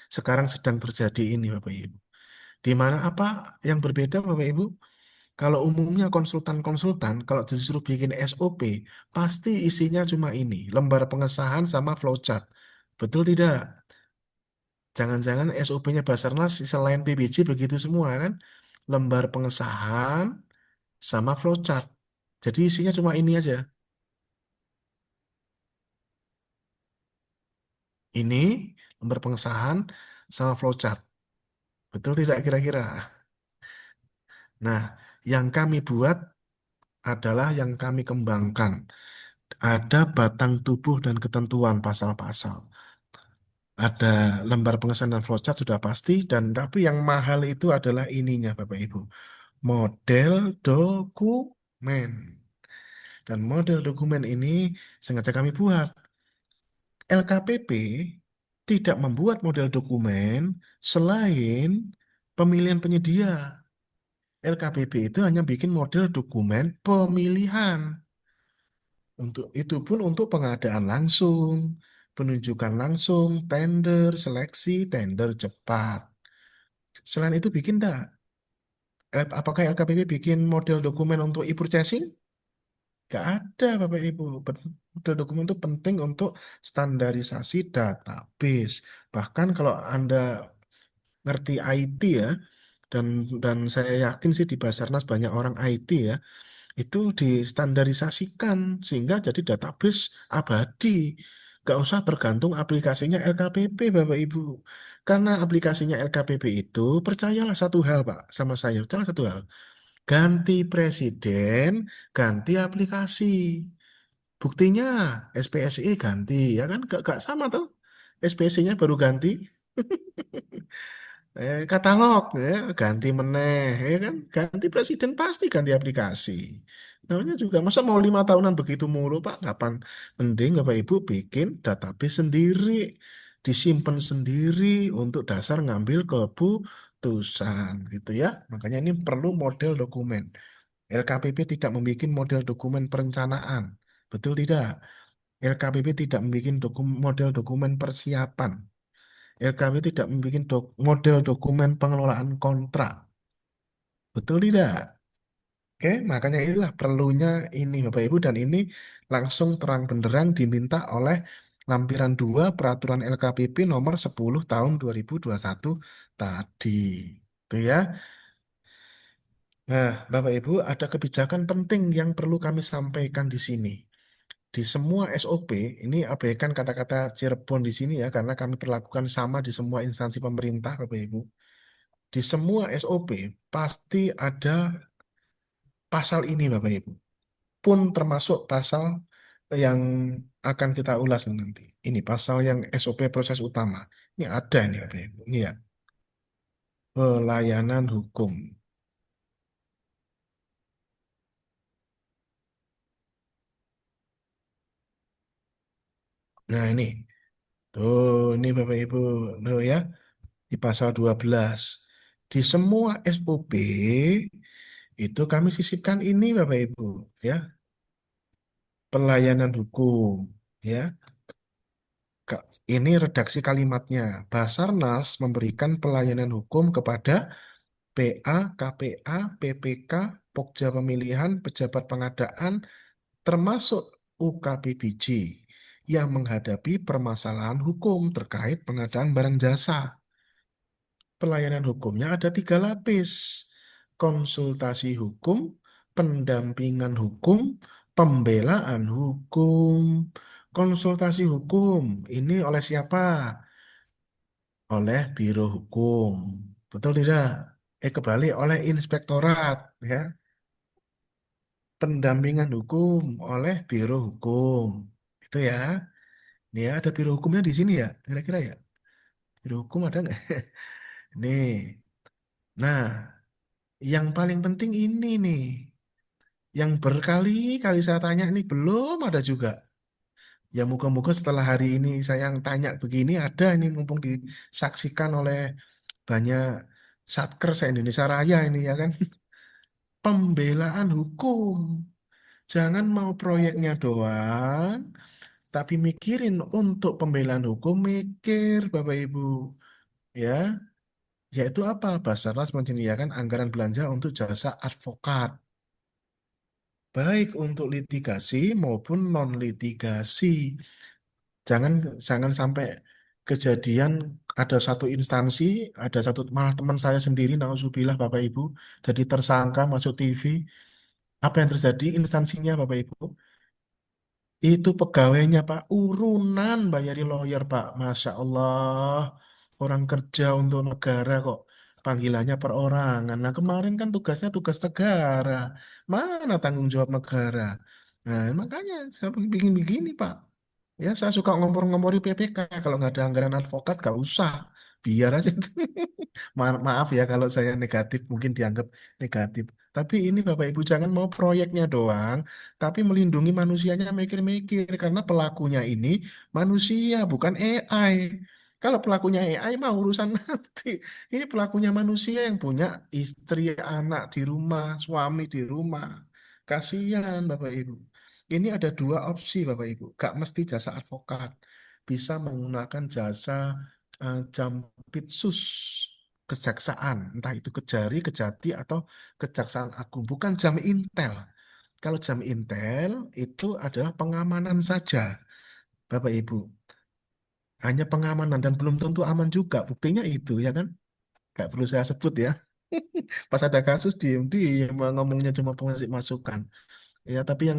sekarang sedang terjadi ini Bapak Ibu. Di mana apa yang berbeda Bapak Ibu? Kalau umumnya konsultan-konsultan, kalau disuruh bikin SOP, pasti isinya cuma ini, lembar pengesahan sama flowchart. Betul tidak? Jangan-jangan SOP-nya Basarnas selain PBJ begitu semua kan? Lembar pengesahan sama flowchart. Jadi isinya cuma ini aja. Ini lembar pengesahan sama flowchart. Betul tidak kira-kira? Nah, yang kami buat adalah yang kami kembangkan. Ada batang tubuh dan ketentuan pasal-pasal. Ada lembar pengesahan dan flowchart sudah pasti, dan tapi yang mahal itu adalah ininya Bapak Ibu. Model dokumen. Dan model dokumen ini sengaja kami buat. LKPP tidak membuat model dokumen selain pemilihan penyedia. LKPP itu hanya bikin model dokumen pemilihan. Untuk itu pun untuk pengadaan langsung, penunjukan langsung, tender, seleksi, tender cepat. Selain itu bikin enggak? Apakah LKPP bikin model dokumen untuk e-purchasing? Nggak ada, Bapak Ibu. Model dokumen itu penting untuk standarisasi database. Bahkan kalau Anda ngerti IT ya, dan saya yakin sih di Basarnas banyak orang IT ya, itu distandarisasikan sehingga jadi database abadi. Gak usah bergantung aplikasinya LKPP, Bapak Ibu. Karena aplikasinya LKPP itu, percayalah satu hal, Pak, sama saya. Percayalah satu hal. Ganti presiden, ganti aplikasi. Buktinya SPSI ganti, ya kan? Gak sama tuh. SPSI-nya baru ganti. Katalog ya ganti meneh ya kan ganti presiden pasti ganti aplikasi namanya juga masa mau 5 tahunan begitu mulu Pak kapan mending Bapak Ibu bikin database sendiri disimpan sendiri untuk dasar ngambil keputusan gitu ya makanya ini perlu model dokumen LKPP tidak membuat model dokumen perencanaan betul tidak LKPP tidak membuat model dokumen persiapan LKW tidak membuat model dokumen pengelolaan kontrak. Betul tidak? Oke, makanya inilah perlunya ini Bapak Ibu dan ini langsung terang benderang diminta oleh lampiran 2 Peraturan LKPP nomor 10 tahun 2021 tadi. Itu ya. Nah, Bapak Ibu ada kebijakan penting yang perlu kami sampaikan di sini. Di semua SOP, ini abaikan kata-kata Cirebon di sini ya, karena kami perlakukan sama di semua instansi pemerintah, Bapak Ibu. Di semua SOP pasti ada pasal ini Bapak Ibu. Pun termasuk pasal yang akan kita ulas nanti. Ini pasal yang SOP proses utama. Ini ada ini Bapak Ibu. Ini ya. Pelayanan hukum. Nah ini. Tuh, ini Bapak Ibu. Tuh ya. Di pasal 12. Di semua SOP itu kami sisipkan ini Bapak Ibu. Ya. Pelayanan hukum. Ya. Ini redaksi kalimatnya. Basarnas memberikan pelayanan hukum kepada PA, KPA, PPK, Pokja Pemilihan, Pejabat Pengadaan, termasuk UKPBJ yang menghadapi permasalahan hukum terkait pengadaan barang jasa. Pelayanan hukumnya ada 3 lapis. Konsultasi hukum, pendampingan hukum, pembelaan hukum. Konsultasi hukum ini oleh siapa? Oleh Biro Hukum. Betul tidak? Kembali oleh Inspektorat, ya. Pendampingan hukum oleh Biro Hukum. Itu ya. Ini ya, ada Biro Hukumnya di sini ya, kira-kira ya. Biro Hukum ada nggak? Nih. Nah, yang paling penting ini nih. Yang berkali-kali saya tanya ini belum ada juga. Ya moga-moga setelah hari ini saya yang tanya begini ada ini mumpung disaksikan oleh banyak satker se-Indonesia Raya ini ya kan. Pembelaan hukum. Jangan mau proyeknya doang, tapi mikirin untuk pembelaan hukum, mikir Bapak Ibu. Ya, yaitu apa? Basarnas menyediakan anggaran belanja untuk jasa advokat, baik untuk litigasi maupun non-litigasi. Jangan jangan sampai kejadian ada satu instansi, ada satu malah teman saya sendiri, nauzubillah Bapak Ibu, jadi tersangka masuk TV. Apa yang terjadi? Instansinya Bapak Ibu, itu pegawainya Pak, urunan bayari lawyer Pak. Masya Allah, orang kerja untuk negara kok panggilannya perorangan. Nah, kemarin kan tugasnya tugas negara. Mana tanggung jawab negara? Nah, makanya saya bikin begini, Pak. Ya, saya suka ngompor-ngompori PPK. Kalau nggak ada anggaran advokat, nggak usah. Biar aja. Maaf ya kalau saya negatif, mungkin dianggap negatif. Tapi ini Bapak Ibu jangan mau proyeknya doang, tapi melindungi manusianya mikir-mikir. Karena pelakunya ini manusia, bukan AI. Kalau pelakunya AI mah urusan nanti. Ini pelakunya manusia yang punya istri, anak di rumah, suami di rumah. Kasihan Bapak Ibu. Ini ada dua opsi Bapak Ibu. Gak mesti jasa advokat. Bisa menggunakan jasa jampitsus kejaksaan. Entah itu Kejari, Kejati, atau Kejaksaan Agung. Bukan jam intel. Kalau jam intel itu adalah pengamanan saja Bapak Ibu. Hanya pengamanan dan belum tentu aman juga. Buktinya itu ya kan. Gak perlu saya sebut ya. Pas ada kasus diem ngomongnya cuma pengasih masukan. Ya, tapi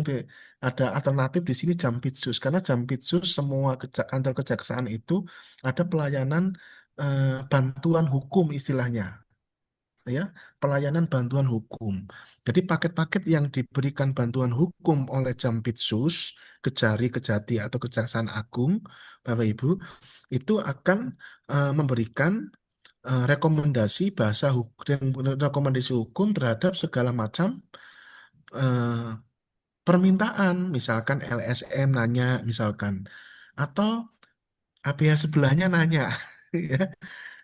ada alternatif di sini Jampitsus karena Jampitsus semua kantor kejaksaan itu ada pelayanan bantuan hukum istilahnya, ya, pelayanan bantuan hukum. Jadi paket-paket yang diberikan bantuan hukum oleh Jampitsus, Kejari, Kejati atau Kejaksaan Agung, Bapak Ibu, itu akan memberikan rekomendasi bahasa hukum, rekomendasi hukum terhadap segala macam eh, permintaan, misalkan LSM nanya, misalkan, atau APH sebelahnya nanya, ya,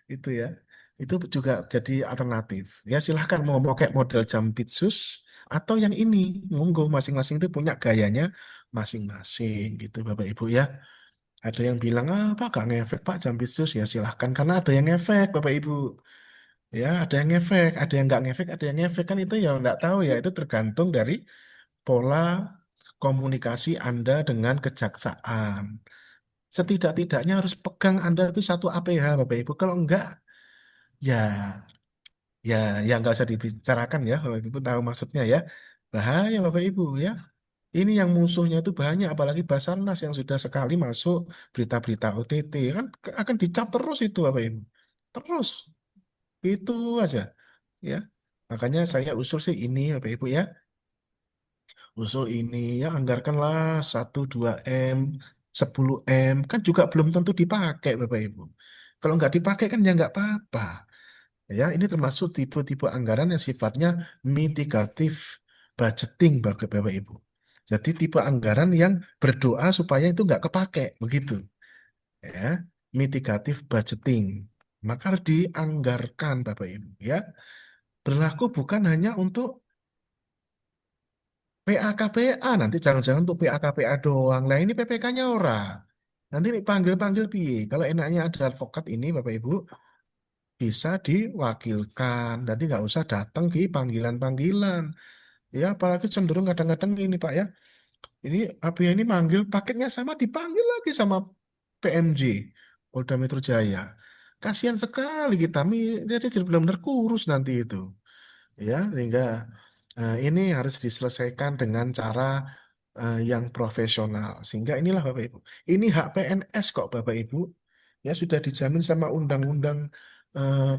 itu ya, itu juga jadi alternatif. Ya silahkan mau pakai model Jampitsus atau yang ini, monggo masing-masing itu punya gayanya masing-masing, gitu Bapak Ibu ya. Ada yang bilang, ah Pak gak ngefek Pak Jampitsus, ya silahkan, karena ada yang ngefek Bapak Ibu. Ya, ada yang ngefek, ada yang nggak ngefek, ada yang ngefek kan itu ya nggak tahu ya. Itu tergantung dari pola komunikasi Anda dengan kejaksaan. Setidak-tidaknya harus pegang Anda itu satu APH, Bapak Ibu. Kalau enggak, ya, ya, ya nggak usah dibicarakan ya, Bapak Ibu tahu maksudnya ya. Bahaya Bapak Ibu ya. Ini yang musuhnya itu banyak, apalagi Basarnas yang sudah sekali masuk berita-berita OTT kan akan dicap terus itu Bapak Ibu. Terus itu aja ya. Makanya saya usul sih ini Bapak Ibu ya. Usul ini ya anggarkanlah 1 2 M 10 M kan juga belum tentu dipakai Bapak Ibu. Kalau nggak dipakai kan ya nggak apa-apa. Ya ini termasuk tipe-tipe anggaran yang sifatnya mitigatif budgeting bagi Bapak Ibu. Jadi tipe anggaran yang berdoa supaya itu nggak kepake begitu. Ya mitigatif budgeting. Maka harus dianggarkan Bapak Ibu ya. Berlaku bukan hanya untuk PAKPA nanti jangan-jangan untuk PAKPA doang. Lah ini PPK-nya ora. Nanti panggil-panggil piye. Kalau enaknya ada advokat ini Bapak Ibu bisa diwakilkan. Nanti nggak usah datang ke panggilan-panggilan. Ya apalagi cenderung kadang-kadang ini Pak ya. Ini APA ini manggil paketnya sama dipanggil lagi sama PMJ Polda Metro Jaya. Kasihan sekali kita. Jadi benar-benar kurus nanti itu ya sehingga ini harus diselesaikan dengan cara yang profesional sehingga inilah Bapak Ibu ini hak PNS kok Bapak Ibu ya sudah dijamin sama undang-undang eh,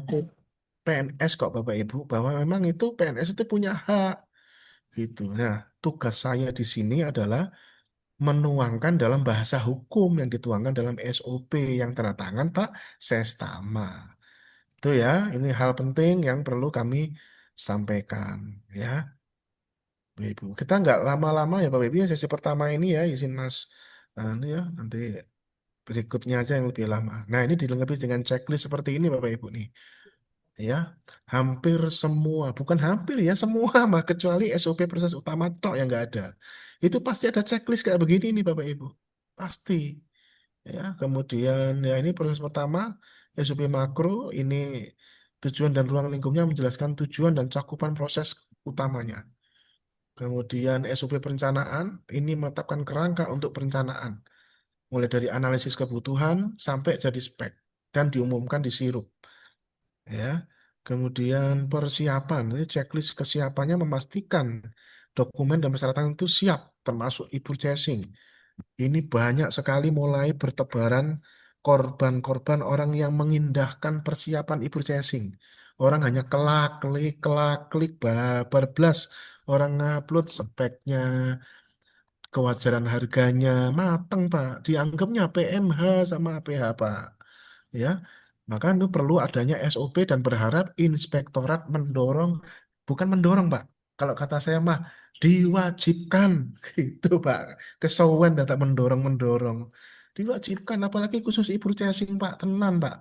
PNS kok Bapak Ibu bahwa memang itu PNS itu punya hak gitu. Nah tugas saya di sini adalah menuangkan dalam bahasa hukum yang dituangkan dalam SOP yang tanda tangan Pak Sestama. Itu ya, ini hal penting yang perlu kami sampaikan ya, Bapak Ibu. Kita nggak lama-lama ya Bapak Ibu ya, sesi pertama ini ya, izin Mas. Ini ya, nanti berikutnya aja yang lebih lama. Nah, ini dilengkapi dengan checklist seperti ini Bapak Ibu nih. Ya, hampir semua, bukan hampir ya, semua mah kecuali SOP proses utama tok yang nggak ada. Itu pasti ada checklist kayak begini nih Bapak Ibu. Pasti. Ya, kemudian ya ini proses pertama SOP makro ini tujuan dan ruang lingkupnya menjelaskan tujuan dan cakupan proses utamanya. Kemudian SOP perencanaan ini menetapkan kerangka untuk perencanaan mulai dari analisis kebutuhan sampai jadi spek dan diumumkan di sirup ya. Kemudian persiapan ini checklist kesiapannya memastikan dokumen dan persyaratan itu siap termasuk e-purchasing. Ini banyak sekali mulai bertebaran korban-korban orang yang mengindahkan persiapan e-purchasing. Orang hanya kelak klik, bablas. Orang ngupload speknya, kewajaran harganya, mateng Pak. Dianggapnya PMH sama APH Pak. Ya, maka itu perlu adanya SOP dan berharap inspektorat mendorong, bukan mendorong Pak. Kalau kata saya mah diwajibkan gitu Pak. Kesawan data mendorong-mendorong. Diwajibkan apalagi khusus ibu chasing Pak, tenan Pak.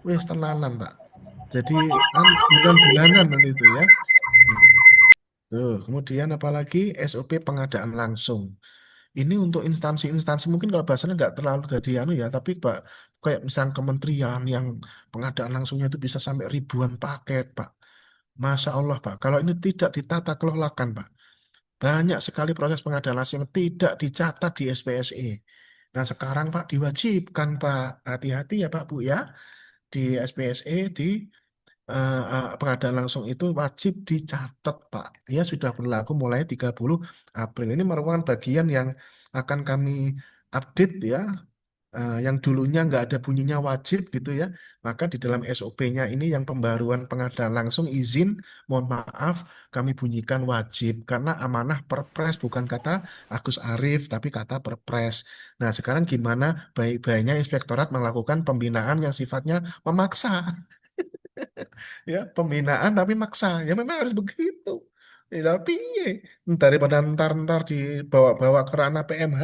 Wes tenanan Pak. Jadi bukan bulanan nanti itu ya. Tuh, kemudian apalagi SOP pengadaan langsung. Ini untuk instansi-instansi mungkin kalau bahasanya nggak terlalu jadi anu ya, tapi Pak kayak misalnya kementerian yang pengadaan langsungnya itu bisa sampai ribuan paket, Pak. Masya Allah, Pak. Kalau ini tidak ditata kelolakan, Pak. Banyak sekali proses pengadaan langsung yang tidak dicatat di SPSE. Nah, sekarang Pak diwajibkan, Pak. Hati-hati ya, Pak, Bu ya. Di SPSE, di pengadaan langsung itu wajib dicatat, Pak. Ya sudah berlaku mulai 30 April. Ini merupakan bagian yang akan kami update ya, yang dulunya nggak ada bunyinya wajib gitu ya. Maka di dalam SOP-nya ini yang pembaruan pengadaan langsung izin, mohon maaf, kami bunyikan wajib. Karena amanah Perpres bukan kata Agus Arif, tapi kata Perpres. Nah sekarang gimana baik-baiknya inspektorat melakukan pembinaan yang sifatnya memaksa ya pembinaan tapi maksa ya memang harus begitu ya tapi iya. Daripada ntar dibawa-bawa ke ranah PMH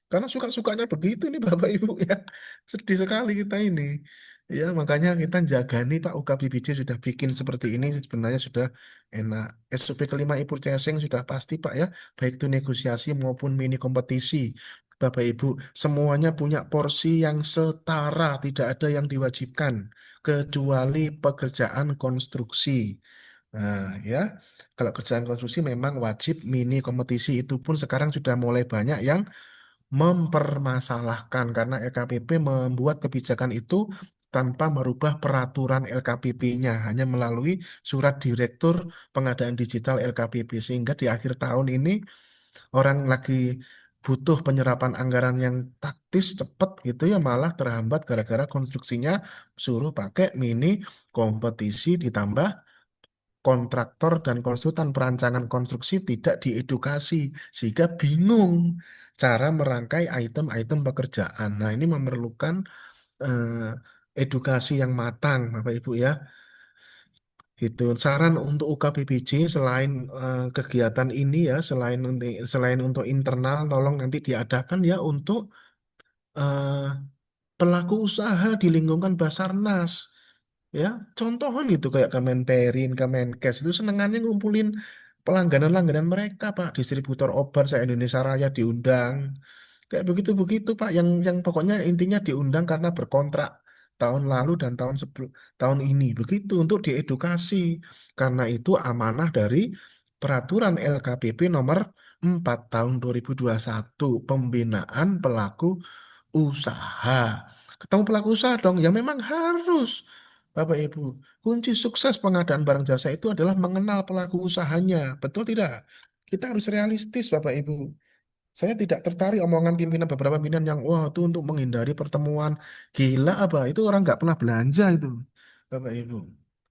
karena suka-sukanya begitu nih Bapak Ibu ya sedih sekali kita ini ya makanya kita jaga nih Pak UKBPJ sudah bikin seperti ini sebenarnya sudah enak. SOP kelima Ibu Cesing sudah pasti Pak ya baik itu negosiasi maupun mini kompetisi Bapak Ibu semuanya punya porsi yang setara tidak ada yang diwajibkan kecuali pekerjaan konstruksi. Nah, ya, kalau kerjaan konstruksi memang wajib mini kompetisi itu pun sekarang sudah mulai banyak yang mempermasalahkan karena LKPP membuat kebijakan itu tanpa merubah peraturan LKPP-nya, hanya melalui surat Direktur Pengadaan Digital LKPP sehingga di akhir tahun ini orang lagi butuh penyerapan anggaran yang taktis cepat gitu ya malah terhambat gara-gara konstruksinya suruh pakai mini kompetisi ditambah kontraktor dan konsultan perancangan konstruksi tidak diedukasi sehingga bingung cara merangkai item-item pekerjaan. Nah, ini memerlukan edukasi yang matang, Bapak Ibu ya. Itu saran untuk UKBPJ selain kegiatan ini ya, selain untuk internal, tolong nanti diadakan ya untuk eh, pelaku usaha di lingkungan Basarnas. Ya, contohnya itu kayak Kemenperin, Kemenkes itu senengannya ngumpulin pelangganan-langganan mereka, Pak. Distributor obat se-Indonesia Raya diundang. Kayak begitu-begitu, Pak. Yang pokoknya intinya diundang karena berkontrak tahun lalu dan tahun ini. Begitu untuk diedukasi. Karena itu amanah dari Peraturan LKPP nomor 4 tahun 2021 pembinaan pelaku usaha. Ketemu pelaku usaha dong, ya memang harus. Bapak Ibu, kunci sukses pengadaan barang jasa itu adalah mengenal pelaku usahanya. Betul tidak? Kita harus realistis, Bapak Ibu. Saya tidak tertarik omongan pimpinan beberapa pimpinan yang wah itu untuk menghindari pertemuan. Gila apa? Itu orang nggak pernah belanja itu, Bapak Ibu.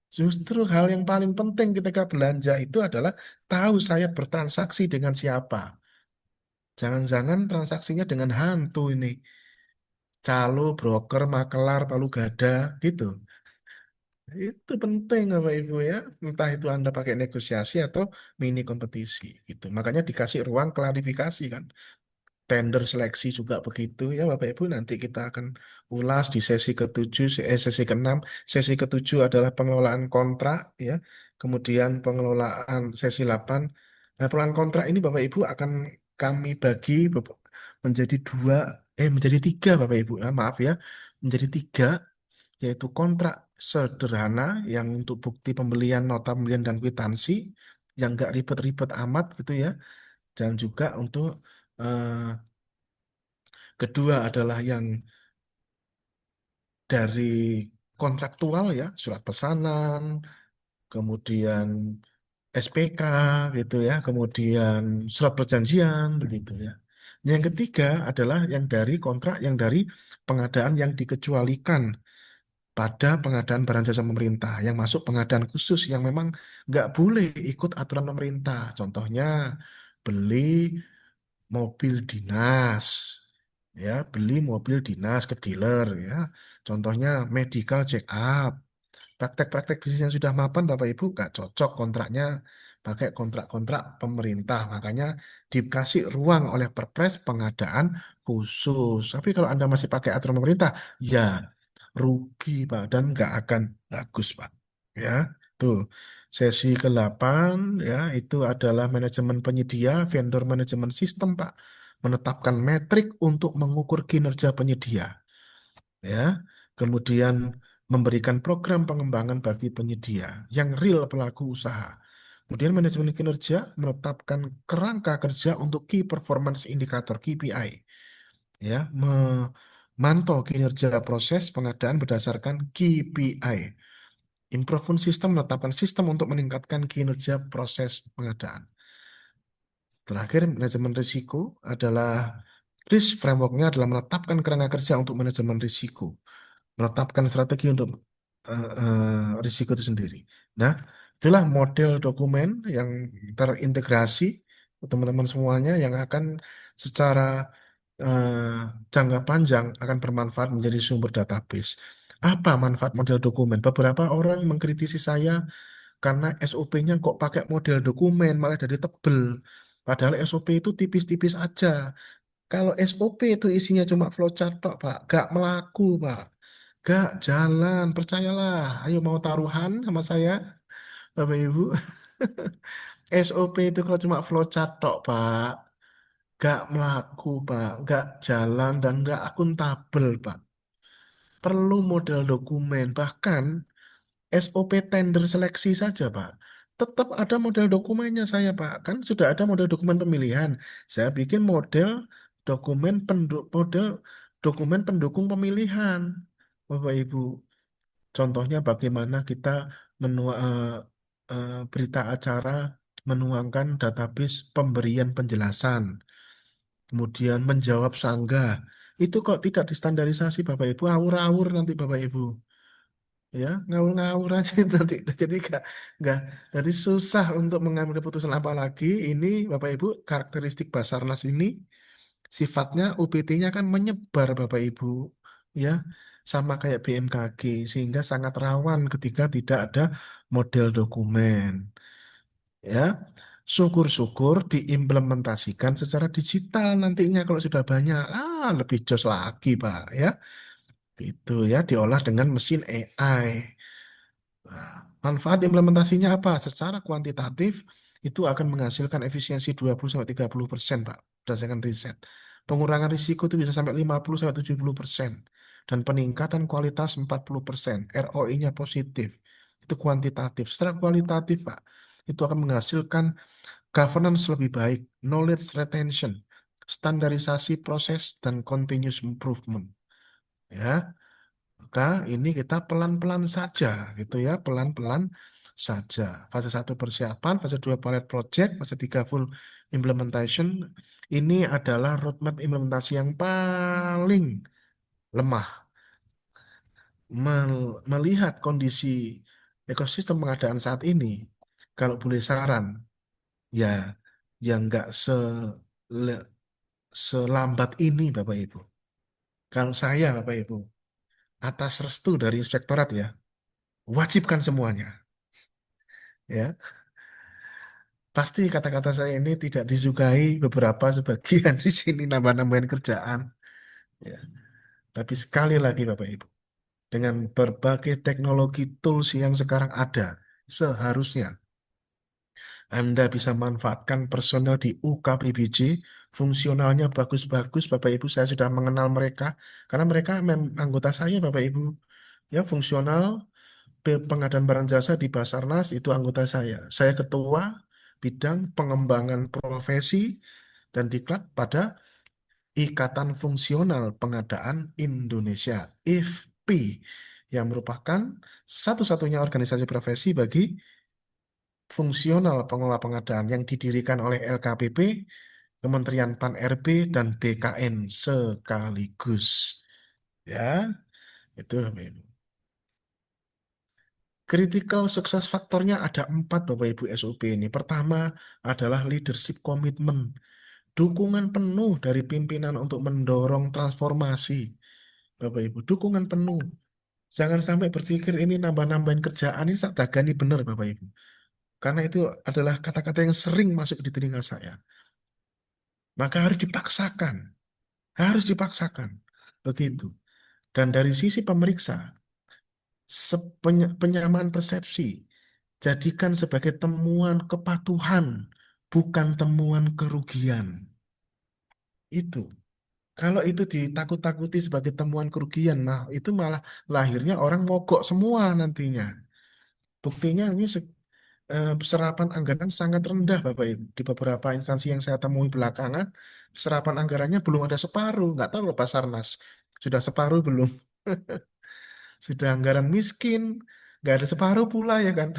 Justru hal yang paling penting ketika belanja itu adalah tahu saya bertransaksi dengan siapa. Jangan-jangan transaksinya dengan hantu ini. Calo, broker, makelar, palu gada, gitu. Itu penting Bapak Ibu ya. Entah itu Anda pakai negosiasi atau mini kompetisi gitu. Makanya dikasih ruang klarifikasi kan. Tender seleksi juga begitu ya Bapak Ibu. Nanti kita akan ulas di sesi ketujuh, sesi keenam. Sesi ketujuh adalah pengelolaan kontrak ya. Kemudian pengelolaan sesi 8. Nah, pengelolaan kontrak ini Bapak Ibu akan kami bagi menjadi menjadi tiga Bapak Ibu. Maaf ya, menjadi tiga yaitu kontrak sederhana yang untuk bukti pembelian, nota pembelian dan kwitansi yang nggak ribet-ribet amat gitu ya. Dan juga untuk eh, kedua adalah yang dari kontraktual ya, surat pesanan, kemudian SPK gitu ya, kemudian surat perjanjian begitu ya. Yang ketiga adalah yang dari kontrak yang dari pengadaan yang dikecualikan pada pengadaan barang jasa pemerintah, yang masuk pengadaan khusus yang memang nggak boleh ikut aturan pemerintah. Contohnya beli mobil dinas, ya beli mobil dinas ke dealer, ya. Contohnya medical check up. Praktek-praktek bisnis yang sudah mapan, Bapak Ibu, nggak cocok kontraknya pakai kontrak-kontrak pemerintah. Makanya dikasih ruang oleh Perpres pengadaan khusus. Tapi kalau Anda masih pakai aturan pemerintah, ya rugi, Pak, dan nggak akan bagus, Pak. Ya, tuh. Sesi ke-8, ya, itu adalah manajemen penyedia, vendor manajemen sistem, Pak. Menetapkan metrik untuk mengukur kinerja penyedia, ya. Kemudian memberikan program pengembangan bagi penyedia yang real pelaku usaha. Kemudian manajemen kinerja menetapkan kerangka kerja untuk Key Performance Indicator KPI, ya, memantau kinerja proses pengadaan berdasarkan KPI. Improvement System menetapkan sistem untuk meningkatkan kinerja proses pengadaan. Terakhir, manajemen risiko adalah risk framework-nya adalah menetapkan kerangka kerja untuk manajemen risiko, menetapkan strategi untuk risiko itu sendiri. Nah, itulah model dokumen yang terintegrasi teman-teman semuanya yang akan secara jangka panjang akan bermanfaat menjadi sumber database. Apa manfaat model dokumen? Beberapa orang mengkritisi saya karena SOP-nya kok pakai model dokumen malah jadi tebel. Padahal SOP itu tipis-tipis aja. Kalau SOP itu isinya cuma flowchart tok, Pak. Gak melaku, Pak. Gak jalan, percayalah. Ayo mau taruhan sama saya, Bapak Ibu. SOP itu kalau cuma flowchart tok, Pak. Gak melaku, Pak. Gak jalan dan gak akuntabel, Pak. Perlu model dokumen. Bahkan SOP tender seleksi saja, Pak. Tetap ada model dokumennya saya, Pak. Kan sudah ada model dokumen pemilihan. Saya bikin model dokumen pendukung pemilihan, Bapak Ibu. Contohnya bagaimana kita berita acara menuangkan database pemberian penjelasan, kemudian menjawab sanggah. Itu kok tidak distandarisasi, Bapak Ibu, awur-awur nanti, Bapak Ibu, ya ngawur-ngawur aja nanti, jadi nggak jadi susah untuk mengambil keputusan. Apalagi ini, Bapak Ibu, karakteristik Basarnas ini sifatnya UPT-nya kan menyebar, Bapak Ibu, ya, sama kayak BMKG, sehingga sangat rawan ketika tidak ada model dokumen, ya. Syukur-syukur diimplementasikan secara digital nantinya kalau sudah banyak, lebih jos lagi, Pak, ya. Itu ya diolah dengan mesin AI. Nah, manfaat implementasinya apa? Secara kuantitatif itu akan menghasilkan efisiensi 20-30%, Pak, berdasarkan riset. Pengurangan risiko itu bisa sampai 50-70% dan peningkatan kualitas 40%. ROI-nya positif. Itu kuantitatif. Secara kualitatif, Pak, itu akan menghasilkan governance lebih baik, knowledge retention, standarisasi proses dan continuous improvement. Ya, maka ini kita pelan-pelan saja, gitu ya, pelan-pelan saja. Fase 1 persiapan, fase 2 pilot project, fase 3 full implementation. Ini adalah roadmap implementasi yang paling lemah. Melihat kondisi ekosistem pengadaan saat ini, kalau boleh saran, ya, yang nggak selambat ini, Bapak Ibu. Kalau saya, Bapak Ibu, atas restu dari inspektorat, ya, wajibkan semuanya. Ya, pasti kata-kata saya ini tidak disukai beberapa sebagian di sini, nambah-nambahin kerjaan. Ya, tapi sekali lagi, Bapak Ibu, dengan berbagai teknologi tools yang sekarang ada, seharusnya Anda bisa manfaatkan personel di UKPBJ, fungsionalnya bagus-bagus, Bapak Ibu. Saya sudah mengenal mereka karena mereka anggota saya, Bapak Ibu. Ya, fungsional pengadaan barang jasa di Basarnas itu anggota saya. Saya ketua bidang pengembangan profesi dan diklat pada Ikatan Fungsional Pengadaan Indonesia, IFPI, yang merupakan satu-satunya organisasi profesi bagi fungsional pengelola pengadaan yang didirikan oleh LKPP, Kementerian Pan-RB, dan BKN sekaligus. Ya, itu. Critical success faktornya ada 4 Bapak Ibu SOP ini. Pertama adalah leadership commitment. Dukungan penuh dari pimpinan untuk mendorong transformasi. Bapak Ibu, dukungan penuh. Jangan sampai berpikir ini nambah-nambahin kerjaan, ini tak dagani benar Bapak Ibu. Karena itu adalah kata-kata yang sering masuk di telinga saya. Maka harus dipaksakan. Harus dipaksakan. Begitu. Dan dari sisi pemeriksa, penyamaan persepsi, jadikan sebagai temuan kepatuhan, bukan temuan kerugian. Itu. Kalau itu ditakut-takuti sebagai temuan kerugian, nah itu malah lahirnya orang mogok semua nantinya. Buktinya ini serapan anggaran sangat rendah, Bapak Ibu. Di beberapa instansi yang saya temui belakangan, serapan anggarannya belum ada separuh. Nggak tahu loh Basarnas, sudah separuh belum? Sudah anggaran miskin, nggak ada separuh pula ya kan.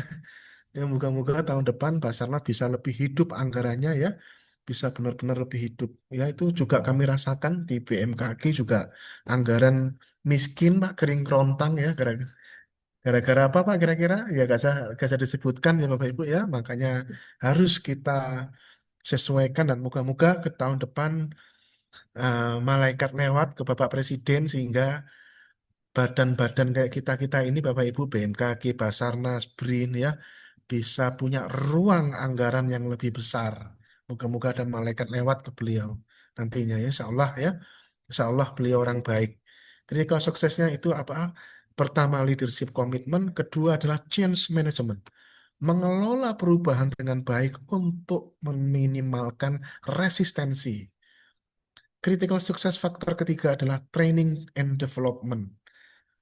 Ya moga-moga tahun depan Basarnas bisa lebih hidup anggarannya ya, bisa benar-benar lebih hidup. Ya itu juga kami rasakan di BMKG juga anggaran miskin Pak, kering kerontang ya, gara-gara apa Pak kira-kira? Ya gak usah disebutkan ya Bapak Ibu ya, makanya harus kita sesuaikan dan moga-moga ke tahun depan malaikat lewat ke Bapak Presiden sehingga badan-badan kayak kita-kita ini Bapak Ibu BMKG, Basarnas, BRIN ya bisa punya ruang anggaran yang lebih besar. Moga-moga ada malaikat lewat ke beliau nantinya ya Insya Allah ya. Insya Allah beliau orang baik. Critical suksesnya itu apa? Pertama leadership commitment, kedua adalah change management. Mengelola perubahan dengan baik untuk meminimalkan resistensi. Critical success factor ketiga adalah training and development.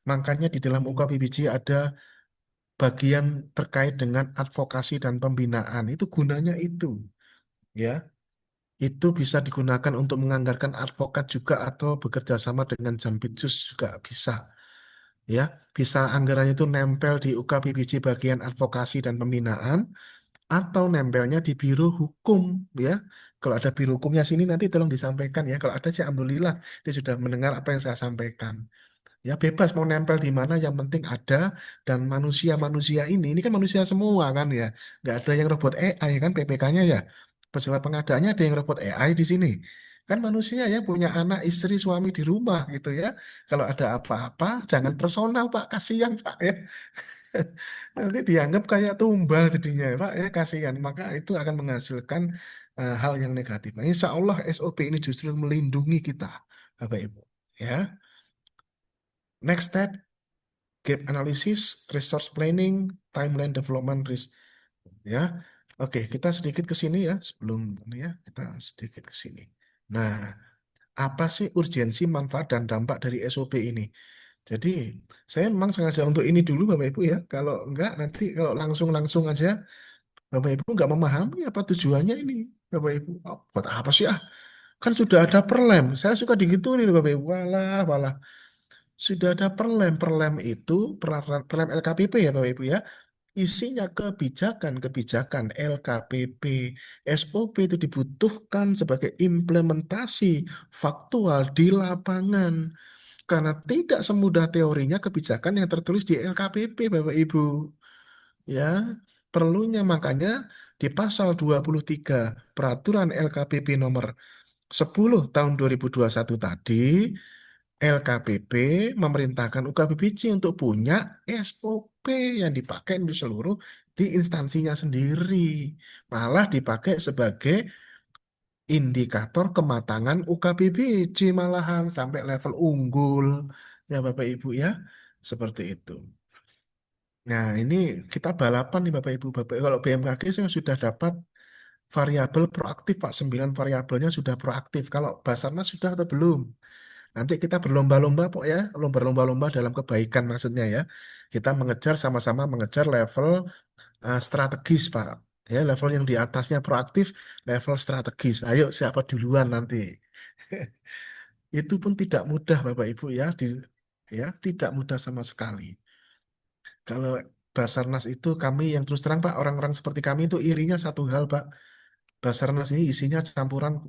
Makanya di dalam UKBBJ ada bagian terkait dengan advokasi dan pembinaan. Itu gunanya itu, ya. Itu bisa digunakan untuk menganggarkan advokat juga atau bekerja sama dengan Jampitsus juga bisa, ya. Bisa anggarannya itu nempel di UKBBJ bagian advokasi dan pembinaan atau nempelnya di Biro Hukum, ya. Kalau ada Biro Hukumnya sini nanti tolong disampaikan ya. Kalau ada sih alhamdulillah dia sudah mendengar apa yang saya sampaikan. Ya bebas mau nempel di mana yang penting ada dan manusia-manusia ini kan manusia semua kan ya. Nggak ada yang robot AI kan PPK-nya ya. Pejabat pengadaannya ada yang robot AI di sini. Kan manusia ya punya anak, istri, suami di rumah gitu ya. Kalau ada apa-apa jangan personal Pak, kasihan Pak ya. Nanti dianggap kayak tumbal jadinya ya, Pak ya kasihan. Maka itu akan menghasilkan hal yang negatif. Nah, Insya Allah SOP ini justru melindungi kita Bapak Ibu. Ya. Next step gap analysis, resource planning, timeline development, ya. Oke, kita sedikit ke sini ya sebelum ini ya kita sedikit ke sini. Nah, apa sih urgensi, manfaat dan dampak dari SOP ini? Jadi, saya memang sengaja untuk ini dulu Bapak Ibu ya. Kalau enggak nanti kalau langsung-langsung aja Bapak Ibu enggak memahami apa tujuannya ini. Bapak Ibu, "Oh, buat apa sih ah? Kan sudah ada perlem." Saya suka digituin nih Bapak Ibu. Walah, walah. Sudah ada perlem. Perlem itu peraturan perlem LKPP ya Bapak Ibu ya. Isinya kebijakan-kebijakan LKPP, SOP itu dibutuhkan sebagai implementasi faktual di lapangan. Karena tidak semudah teorinya kebijakan yang tertulis di LKPP, Bapak Ibu. Ya, perlunya makanya di pasal 23 Peraturan LKPP nomor 10 tahun 2021 tadi, LKPP memerintahkan UKBPJ untuk punya SOP yang dipakai di seluruh di instansinya sendiri. Malah dipakai sebagai indikator kematangan UKBPJ malahan sampai level unggul. Ya Bapak Ibu ya, seperti itu. Nah ini kita balapan nih Bapak Ibu. Kalau BMKG saya sudah dapat variabel proaktif Pak. 9 variabelnya sudah proaktif. Kalau Basarnas sudah atau belum? Nanti kita berlomba-lomba Pak ya, berlomba-lomba dalam kebaikan maksudnya ya. Kita mengejar sama-sama mengejar level strategis Pak. Ya, level yang di atasnya proaktif, level strategis. Ayo siapa duluan nanti. Itu pun tidak mudah Bapak Ibu ya, ya tidak mudah sama sekali. Kalau Basarnas itu kami yang terus terang Pak, orang-orang seperti kami itu irinya satu hal Pak. Basarnas ini isinya campuran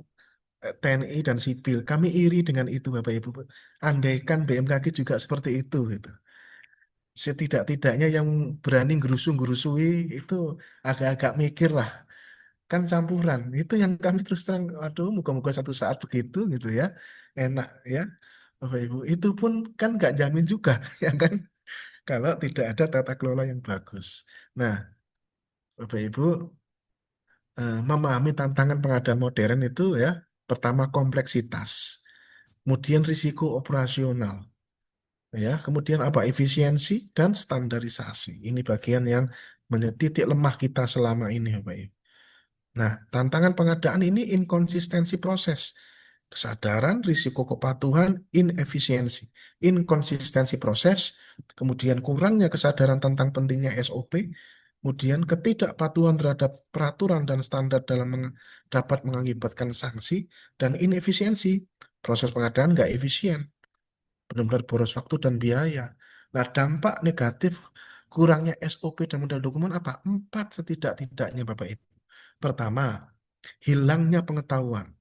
TNI dan sipil. Kami iri dengan itu Bapak Ibu. Andaikan BMKG juga seperti itu gitu. Setidak-tidaknya yang berani gerusu-gerusui itu agak-agak mikir lah. Kan campuran. Itu yang kami terus terang, aduh, moga-moga satu saat begitu gitu ya. Enak ya. Bapak Ibu, itu pun kan nggak jamin juga, ya kan? Kalau tidak ada tata kelola yang bagus. Nah, Bapak Ibu, memahami tantangan pengadaan modern itu ya, pertama kompleksitas, kemudian risiko operasional, ya, kemudian apa efisiensi dan standarisasi. Ini bagian yang menjadi titik lemah kita selama ini, Bapak Ibu. Nah, tantangan pengadaan ini inkonsistensi proses, kesadaran, risiko kepatuhan, inefisiensi, inkonsistensi proses, kemudian kurangnya kesadaran tentang pentingnya SOP, kemudian ketidakpatuhan terhadap peraturan dan standar dapat mengakibatkan sanksi, dan inefisiensi. Proses pengadaan nggak efisien, benar-benar boros waktu dan biaya. Nah, dampak negatif kurangnya SOP dan model dokumen apa? Empat setidak-tidaknya, Bapak Ibu. Pertama, hilangnya pengetahuan.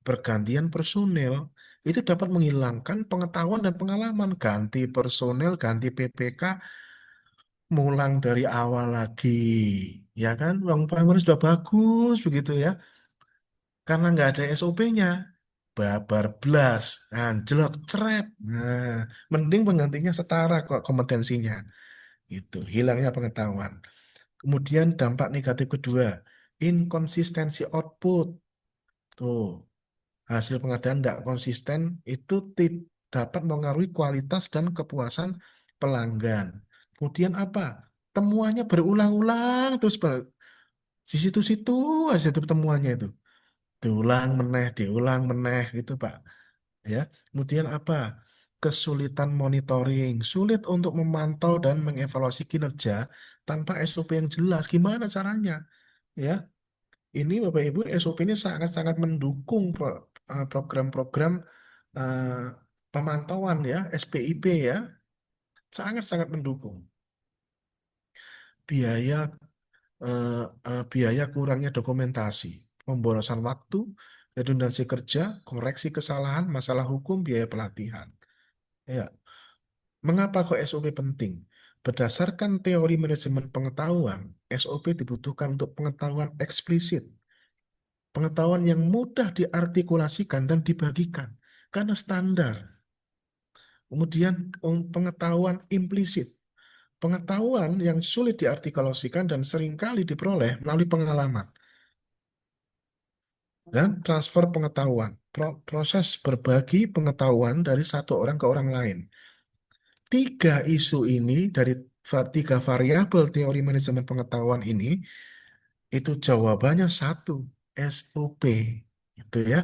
Pergantian personel itu dapat menghilangkan pengetahuan dan pengalaman. Ganti personel, ganti PPK, mulang dari awal lagi. Ya kan, uang primer sudah bagus begitu ya. Karena nggak ada SOP-nya. Babar blas, anjlok, cret. Nah, mending penggantinya setara kok kompetensinya. Itu, hilangnya pengetahuan. Kemudian dampak negatif kedua, inkonsistensi output. Tuh, hasil pengadaan tidak konsisten itu dapat mengaruhi kualitas dan kepuasan pelanggan. Kemudian apa? Temuannya berulang-ulang terus di situ-situ aja tuh temuannya itu. Diulang meneh gitu, Pak. Ya. Kemudian apa? Kesulitan monitoring, sulit untuk memantau dan mengevaluasi kinerja tanpa SOP yang jelas. Gimana caranya? Ya, ini Bapak Ibu SOP ini sangat-sangat mendukung program-program eh, pemantauan ya, SPIP ya, sangat-sangat mendukung. Biaya biaya kurangnya dokumentasi, pemborosan waktu, redundansi kerja, koreksi kesalahan, masalah hukum, biaya pelatihan. Ya, mengapa kok SOP penting? Berdasarkan teori manajemen pengetahuan, SOP dibutuhkan untuk pengetahuan eksplisit, pengetahuan yang mudah diartikulasikan dan dibagikan karena standar. Kemudian pengetahuan implisit, pengetahuan yang sulit diartikulasikan dan seringkali diperoleh melalui pengalaman. Dan transfer pengetahuan, proses berbagi pengetahuan dari satu orang ke orang lain. Tiga isu ini dari tiga variabel teori manajemen pengetahuan ini itu jawabannya satu, SOP. Itu ya,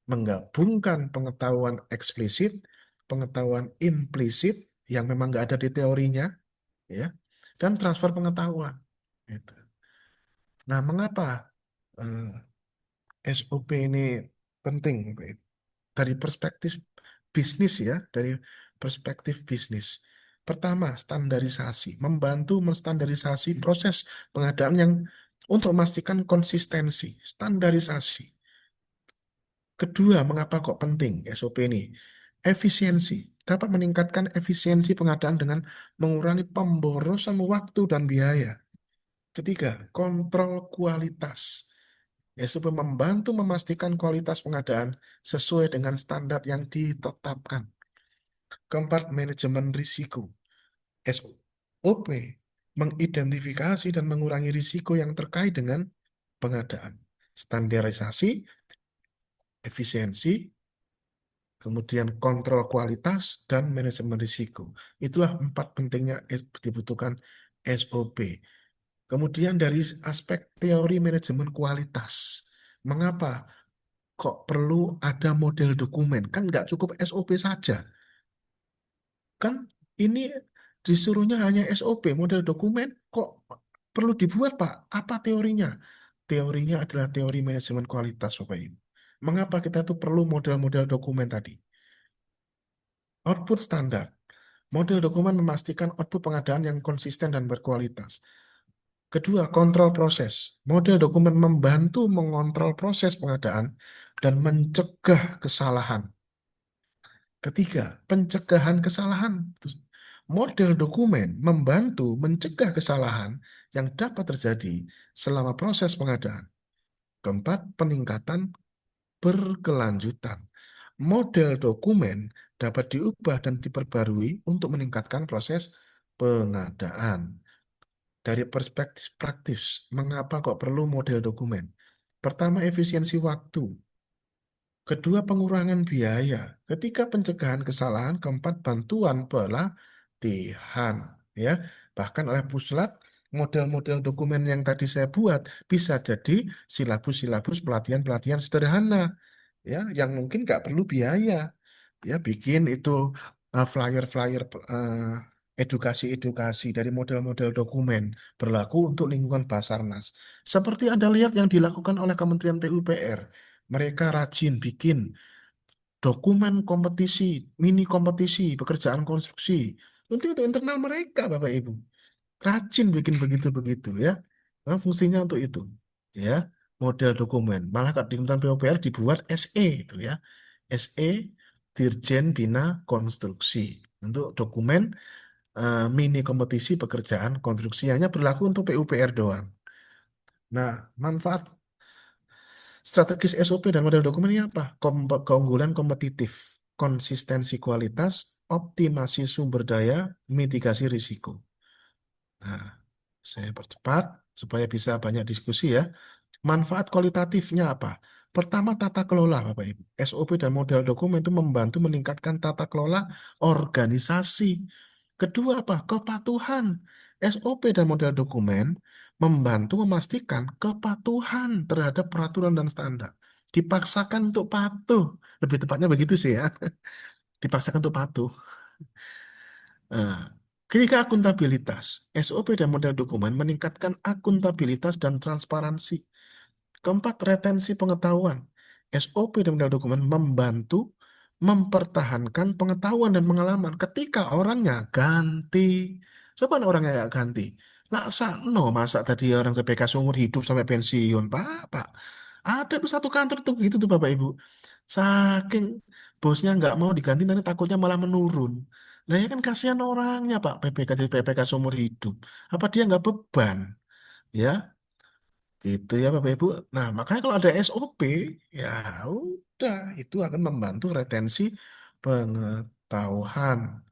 menggabungkan pengetahuan eksplisit, pengetahuan implisit yang memang nggak ada di teorinya, ya, dan transfer pengetahuan. Gitu. Nah, mengapa SOP ini penting, Pak Ibu? Dari perspektif bisnis ya, dari perspektif bisnis. Pertama, standarisasi, membantu menstandarisasi proses pengadaan yang untuk memastikan konsistensi, standarisasi. Kedua, mengapa kok penting SOP ini? Efisiensi, dapat meningkatkan efisiensi pengadaan dengan mengurangi pemborosan waktu dan biaya. Ketiga, kontrol kualitas. SOP membantu memastikan kualitas pengadaan sesuai dengan standar yang ditetapkan. Keempat, manajemen risiko. SOP mengidentifikasi dan mengurangi risiko yang terkait dengan pengadaan. Standarisasi, efisiensi, kemudian kontrol kualitas, dan manajemen risiko. Itulah empat pentingnya dibutuhkan SOP. Kemudian dari aspek teori manajemen kualitas, mengapa kok perlu ada model dokumen? Kan nggak cukup SOP saja. Kan ini disuruhnya hanya SOP, model dokumen, kok perlu dibuat, Pak? Apa teorinya? Teorinya adalah teori manajemen kualitas, Bapak Ibu. Mengapa kita tuh perlu model-model dokumen tadi? Output standar. Model dokumen memastikan output pengadaan yang konsisten dan berkualitas. Kedua, kontrol proses. Model dokumen membantu mengontrol proses pengadaan dan mencegah kesalahan. Ketiga, pencegahan kesalahan. Model dokumen membantu mencegah kesalahan yang dapat terjadi selama proses pengadaan. Keempat, peningkatan berkelanjutan. Model dokumen dapat diubah dan diperbarui untuk meningkatkan proses pengadaan. Dari perspektif praktis, mengapa kok perlu model dokumen? Pertama, efisiensi waktu. Kedua, pengurangan biaya. Ketika pencegahan kesalahan, keempat, bantuan pelatihan. Ya, bahkan oleh Puslat, model-model dokumen yang tadi saya buat bisa jadi silabus-silabus pelatihan-pelatihan sederhana, ya, yang mungkin nggak perlu biaya. Ya, bikin itu flyer-flyer edukasi-edukasi dari model-model dokumen berlaku untuk lingkungan Basarnas. Seperti Anda lihat yang dilakukan oleh Kementerian PUPR. Mereka rajin bikin dokumen kompetisi, mini kompetisi, pekerjaan konstruksi. Untuk internal mereka, Bapak Ibu. Rajin bikin begitu-begitu ya. Nah, fungsinya untuk itu. Ya, model dokumen. Malah di Kementerian PUPR dibuat SE itu ya. SE Dirjen Bina Konstruksi. Untuk dokumen mini kompetisi pekerjaan konstruksi hanya berlaku untuk PUPR doang. Nah, manfaat strategis SOP dan model dokumen ini apa? Keunggulan kompetitif, konsistensi kualitas, optimasi sumber daya, mitigasi risiko. Nah, saya percepat supaya bisa banyak diskusi ya. Manfaat kualitatifnya apa? Pertama, tata kelola, Bapak Ibu. SOP dan model dokumen itu membantu meningkatkan tata kelola organisasi. Kedua, apa? Kepatuhan. SOP dan model dokumen membantu memastikan kepatuhan terhadap peraturan dan standar. Dipaksakan untuk patuh. Lebih tepatnya begitu sih ya. Dipaksakan untuk patuh. Nah, ketika akuntabilitas, SOP dan model dokumen meningkatkan akuntabilitas dan transparansi. Keempat, retensi pengetahuan. SOP dan model dokumen membantu mempertahankan pengetahuan dan pengalaman ketika orangnya ganti. Siapa orangnya nggak ganti? Laksa, no, masa tadi orang TPK seumur hidup sampai pensiun, Pak. Ada tuh satu kantor tuh begitu tuh Bapak Ibu. Saking bosnya nggak mau diganti nanti takutnya malah menurun. Nah ya kan kasihan orangnya Pak, PPK seumur hidup. Apa dia nggak beban? Ya, gitu ya Bapak Ibu. Nah, makanya kalau ada SOP, ya udah itu akan membantu retensi pengetahuan,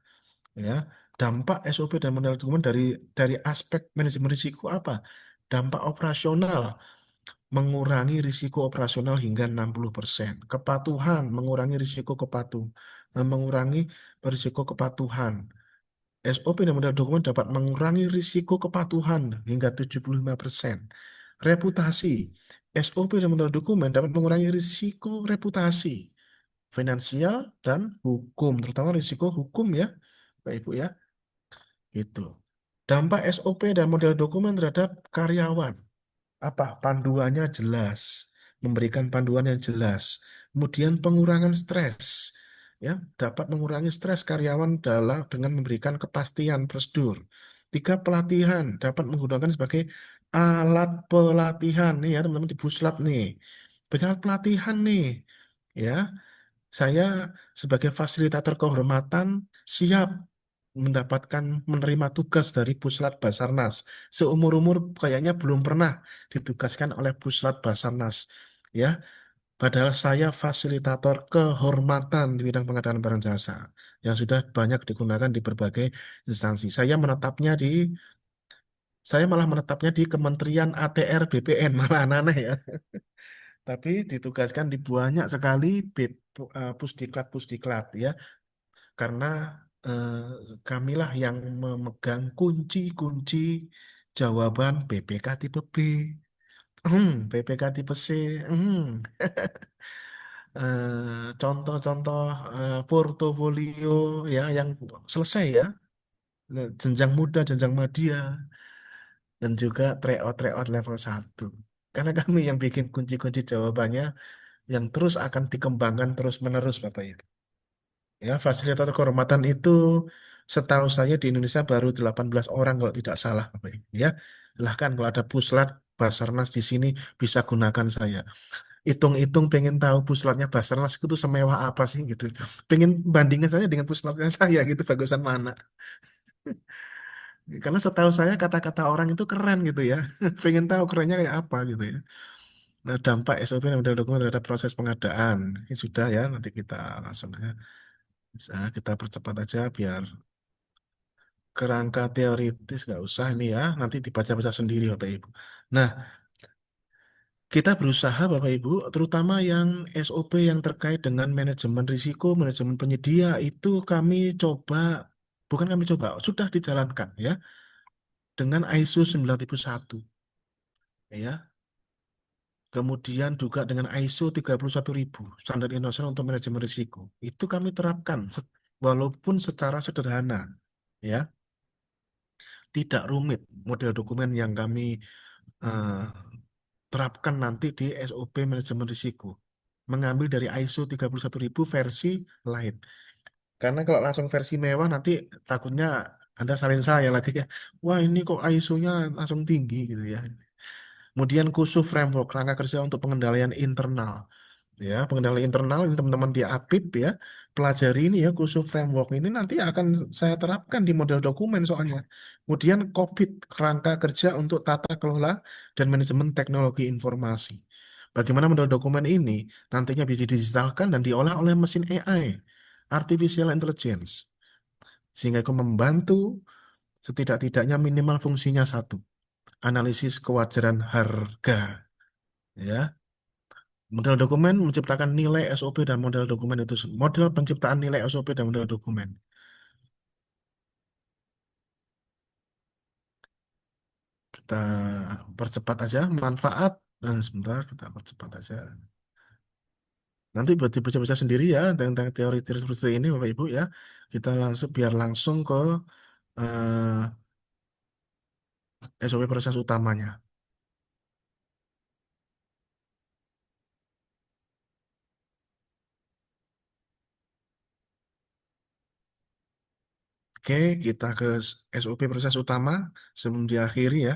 ya. Dampak SOP dan model dokumen dari aspek manajemen risiko apa? Dampak operasional mengurangi risiko operasional hingga 60%. Kepatuhan mengurangi risiko mengurangi risiko kepatuhan. SOP dan model dokumen dapat mengurangi risiko kepatuhan hingga 75%. Reputasi. SOP dan model dokumen dapat mengurangi risiko reputasi, finansial, dan hukum, terutama risiko hukum ya, Pak Ibu ya. Itu. Dampak SOP dan model dokumen terhadap karyawan. Apa? Panduannya jelas, memberikan panduan yang jelas. Kemudian pengurangan stres. Ya, dapat mengurangi stres karyawan dengan memberikan kepastian prosedur. Tiga, pelatihan dapat menggunakan sebagai alat pelatihan nih ya teman-teman di Puslat nih. Bagi alat pelatihan nih. Ya, saya sebagai fasilitator kehormatan siap menerima tugas dari Puslat Basarnas. Seumur-umur kayaknya belum pernah ditugaskan oleh Puslat Basarnas. Ya, padahal saya fasilitator kehormatan di bidang pengadaan barang jasa yang sudah banyak digunakan di berbagai instansi. Saya malah menetapnya di Kementerian ATR BPN, malah aneh ya. Tapi ditugaskan di banyak sekali pusdiklat-pusdiklat ya, karena eh, kamilah yang memegang kunci-kunci jawaban PPK tipe B, PPK tipe C, contoh-contoh portofolio ya yang selesai ya, jenjang muda, jenjang madya, dan juga tryout level 1. Karena kami yang bikin kunci-kunci jawabannya yang terus akan dikembangkan terus-menerus, Bapak Ibu. Ya, fasilitator kehormatan itu setahu saya di Indonesia baru 18 orang kalau tidak salah, Bapak Ibu. Ya, silahkan kalau ada puslat Basarnas di sini bisa gunakan saya. Hitung-hitung pengen tahu puslatnya Basarnas itu semewah apa sih gitu. Pengen bandingin saya dengan puslatnya saya gitu, bagusan mana. Karena setahu saya kata-kata orang itu keren gitu ya. Pengen tahu kerennya kayak apa gitu ya. Nah, dampak SOP dan model dokumen terhadap proses pengadaan. Ini sudah ya, nanti kita langsung ya. Bisa kita percepat aja biar kerangka teoritis nggak usah ini ya. Nanti dibaca-baca sendiri Bapak Ibu. Nah, kita berusaha Bapak Ibu, terutama yang SOP yang terkait dengan manajemen risiko, manajemen penyedia itu kami coba, bukan kami coba, sudah dijalankan ya dengan ISO 9001 ya. Kemudian juga dengan ISO 31000 standar internasional untuk manajemen risiko. Itu kami terapkan walaupun secara sederhana ya, tidak rumit model dokumen yang kami eh, terapkan nanti di SOP manajemen risiko. Mengambil dari ISO 31000 versi light. Karena kalau langsung versi mewah nanti takutnya Anda salin saya lagi ya. Wah, ini kok ISO-nya langsung tinggi gitu ya. Kemudian khusus framework rangka kerja untuk pengendalian internal. Ya, pengendalian internal ini teman-teman di APIP ya, pelajari ini ya khusus framework ini nanti akan saya terapkan di model dokumen soalnya. Kemudian COVID, kerangka kerja untuk tata kelola dan manajemen teknologi informasi. Bagaimana model dokumen ini nantinya bisa didigitalkan dan diolah oleh mesin AI, artificial intelligence, sehingga itu membantu setidak-tidaknya minimal fungsinya satu, analisis kewajaran harga, ya. Model dokumen menciptakan nilai SOP dan model dokumen itu. Model penciptaan nilai SOP dan model dokumen. Kita percepat aja manfaat. Nah, sebentar kita percepat aja. Nanti buat dibaca-baca sendiri ya tentang teori-teori seperti ini Bapak Ibu ya. Kita langsung biar langsung ke SOP proses utamanya. Oke, kita ke SOP proses utama sebelum diakhiri ya.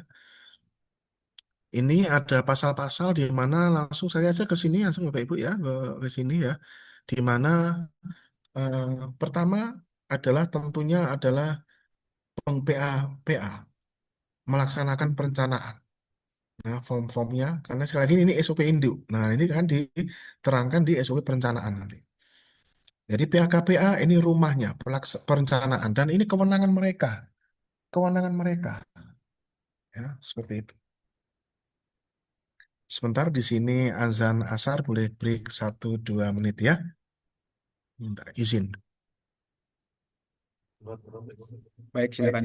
Ini ada pasal-pasal di mana langsung saya aja ke sini langsung Bapak Ibu ya ke sini ya. Di mana Eh, pertama adalah tentunya adalah PA melaksanakan perencanaan. Nah, form-formnya karena sekali lagi ini SOP induk. Nah, ini kan diterangkan di SOP perencanaan nanti. Jadi PAKPA ini rumahnya, perencanaan dan ini kewenangan mereka ya, seperti itu. Sebentar di sini azan asar boleh break 1-2 menit ya. Minta izin. Baik, silakan.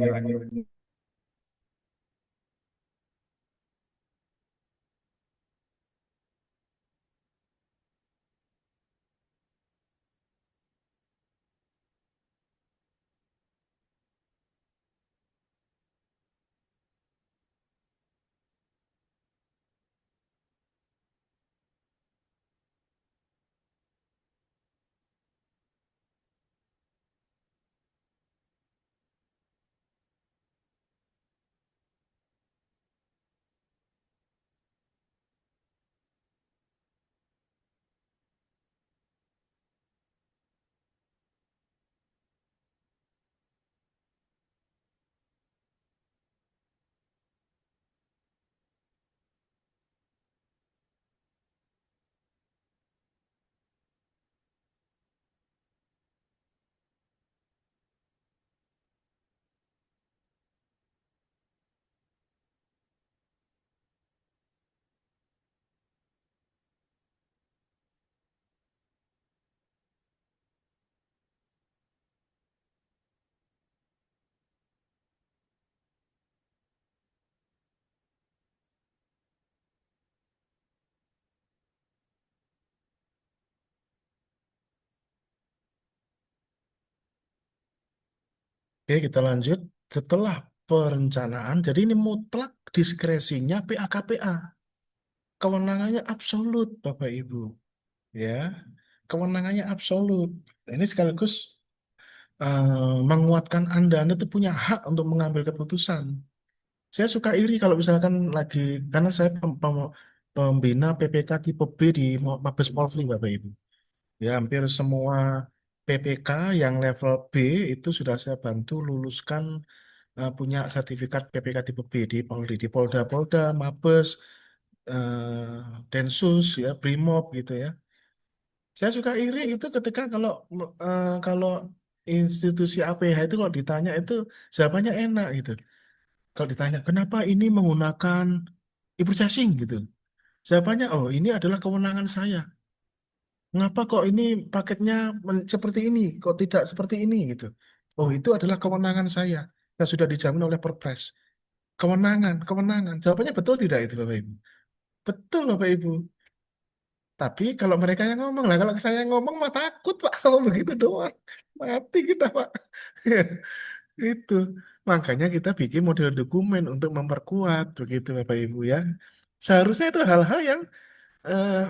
Oke, kita lanjut. Setelah perencanaan, jadi ini mutlak diskresinya PAKPA. Kewenangannya absolut, Bapak Ibu. Ya, kewenangannya absolut. Ini sekaligus menguatkan Anda tuh punya hak untuk mengambil keputusan. Saya suka iri kalau misalkan lagi, karena saya pembina PPK tipe B di Mabes Polri, Bapak Ibu. Ya, hampir semua PPK yang level B itu sudah saya bantu luluskan, punya sertifikat PPK tipe B di Polri, di Polda-Polda, Mabes, Densus, ya, Brimob gitu ya. Saya suka iri itu ketika kalau institusi APH itu kalau ditanya itu jawabannya enak gitu. Kalau ditanya kenapa ini menggunakan e-processing gitu, jawabannya oh ini adalah kewenangan saya. Mengapa kok ini paketnya seperti ini, kok tidak seperti ini gitu? Oh itu adalah kewenangan saya yang sudah dijamin oleh Perpres. Kewenangan, kewenangan. Jawabannya betul tidak itu Bapak Ibu? Betul Bapak Ibu. Tapi kalau mereka yang ngomong lah, kalau saya yang ngomong mah takut Pak, kalau begitu doang. Mati kita Pak. Itu. Makanya kita bikin model dokumen untuk memperkuat begitu Bapak Ibu ya. Seharusnya itu hal-hal yang eh,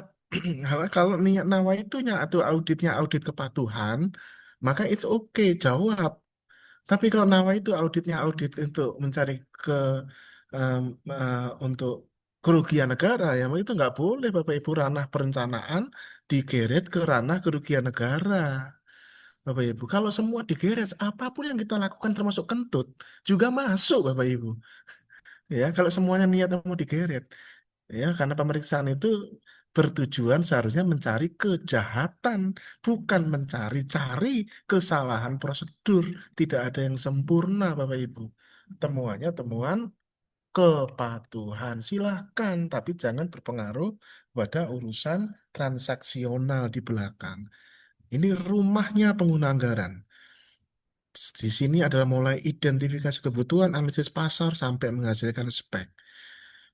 kalau niat nawaitunya atau auditnya audit kepatuhan, maka it's okay jawab. Tapi kalau nawa itu auditnya audit untuk mencari ke em, untuk kerugian negara, ya itu nggak boleh Bapak Ibu, ranah perencanaan digeret ke ranah kerugian negara. Bapak Ibu, kalau semua digeret, apapun yang kita lakukan termasuk kentut juga masuk Bapak Ibu. Ya, kalau semuanya niat mau digeret, ya karena pemeriksaan itu bertujuan seharusnya mencari kejahatan, bukan mencari-cari kesalahan prosedur. Tidak ada yang sempurna, Bapak Ibu. Temuannya temuan kepatuhan, silahkan, tapi jangan berpengaruh pada urusan transaksional di belakang. Ini rumahnya pengguna anggaran. Di sini adalah mulai identifikasi kebutuhan, analisis pasar, sampai menghasilkan spek.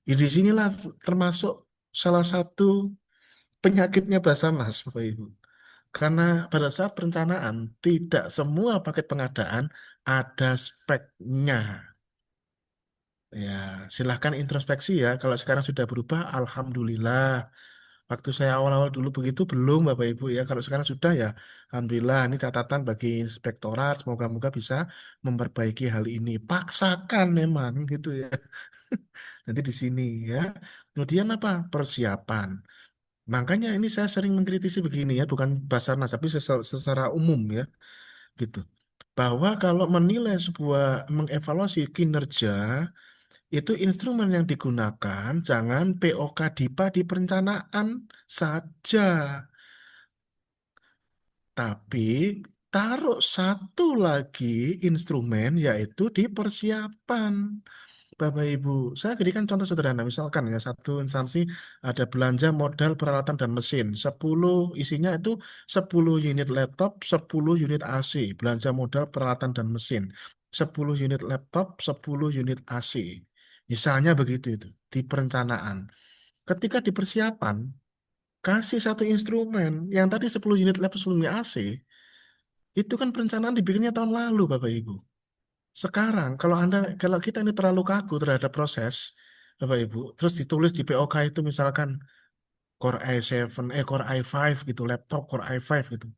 Di sinilah termasuk salah satu penyakitnya Basarnas, Bapak Ibu. Karena pada saat perencanaan, tidak semua paket pengadaan ada speknya. Ya, silahkan introspeksi ya. Kalau sekarang sudah berubah, Alhamdulillah. Waktu saya awal-awal dulu begitu belum, Bapak Ibu ya. Kalau sekarang sudah ya, Alhamdulillah. Ini catatan bagi inspektorat. Semoga-moga bisa memperbaiki hal ini. Paksakan memang gitu ya. Nanti di sini ya. Kemudian apa? Persiapan. Makanya ini saya sering mengkritisi begini ya, bukan Basarnas, tapi secara umum ya, gitu. Bahwa kalau menilai sebuah, mengevaluasi kinerja, itu instrumen yang digunakan, jangan POK DIPA di perencanaan saja. Tapi taruh satu lagi instrumen, yaitu di persiapan. Bapak Ibu, saya berikan contoh sederhana. Misalkan ya, satu instansi ada belanja modal peralatan dan mesin. 10 isinya itu 10 unit laptop, 10 unit AC. Belanja modal peralatan dan mesin. 10 unit laptop, 10 unit AC. Misalnya begitu itu di perencanaan. Ketika di persiapan, kasih satu instrumen. Yang tadi 10 unit laptop, 10 unit AC. Itu kan perencanaan dibikinnya tahun lalu, Bapak Ibu. Sekarang, kalau kita ini terlalu kaku terhadap proses, Bapak Ibu, terus ditulis di POK itu misalkan Core i7, Core i5 gitu, laptop Core i5 gitu.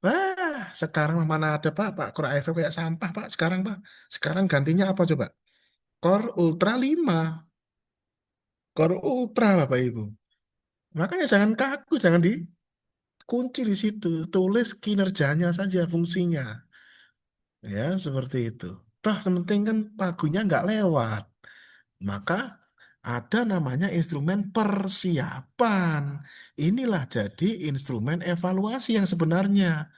Wah, sekarang mana ada Pak Core i5 kayak sampah Pak, sekarang Pak. Sekarang gantinya apa coba? Core Ultra 5, Core Ultra Bapak Ibu. Makanya jangan kaku, jangan dikunci di situ, tulis kinerjanya saja, fungsinya. Ya, seperti itu. Toh, yang penting kan pagunya nggak lewat. Maka ada namanya instrumen persiapan. Inilah jadi instrumen evaluasi yang sebenarnya.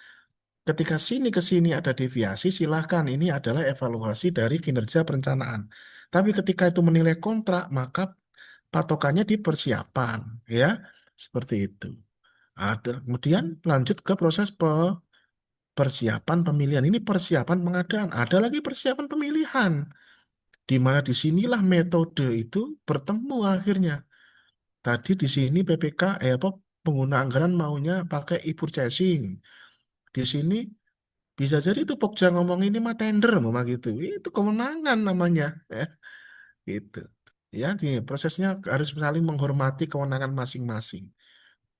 Ketika sini ke sini ada deviasi, silahkan. Ini adalah evaluasi dari kinerja perencanaan. Tapi ketika itu menilai kontrak, maka patokannya di persiapan. Ya, seperti itu. Ada. Kemudian lanjut ke proses persiapan pemilihan. Ini persiapan pengadaan. Ada lagi persiapan pemilihan. Di mana disinilah metode itu bertemu akhirnya. Tadi di sini PPK, apa, pengguna anggaran maunya pakai e-purchasing. Di sini bisa jadi itu Pokja ngomong ini mah tender mah gitu. Itu kewenangan namanya, ya. Gitu. Ya, prosesnya harus saling menghormati kewenangan masing-masing.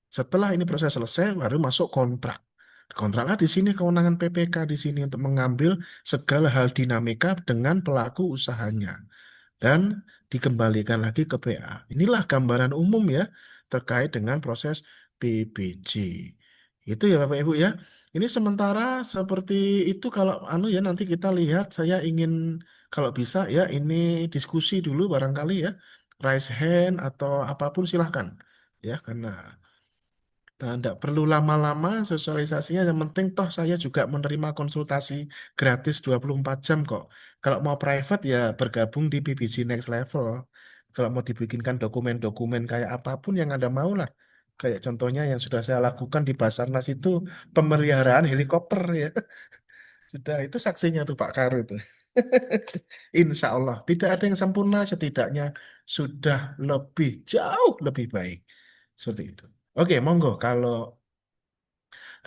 Setelah ini proses selesai, baru masuk kontrak. Kontraklah di sini kewenangan PPK di sini untuk mengambil segala hal dinamika dengan pelaku usahanya dan dikembalikan lagi ke PA. Inilah gambaran umum ya terkait dengan proses PBJ. Itu ya Bapak Ibu ya. Ini sementara seperti itu kalau anu ya nanti kita lihat saya ingin kalau bisa ya ini diskusi dulu barangkali ya. Raise hand atau apapun silahkan. Ya karena tidak perlu lama-lama sosialisasinya. Yang penting toh saya juga menerima konsultasi gratis 24 jam kok. Kalau mau private ya bergabung di PBG Next Level. Kalau mau dibikinkan dokumen-dokumen kayak apapun yang Anda mau lah. Kayak contohnya yang sudah saya lakukan di Basarnas itu pemeliharaan helikopter ya. Sudah itu saksinya tuh Pak Karu itu. Insya Allah tidak ada yang sempurna setidaknya sudah lebih jauh lebih baik. Seperti itu. Oke, monggo kalau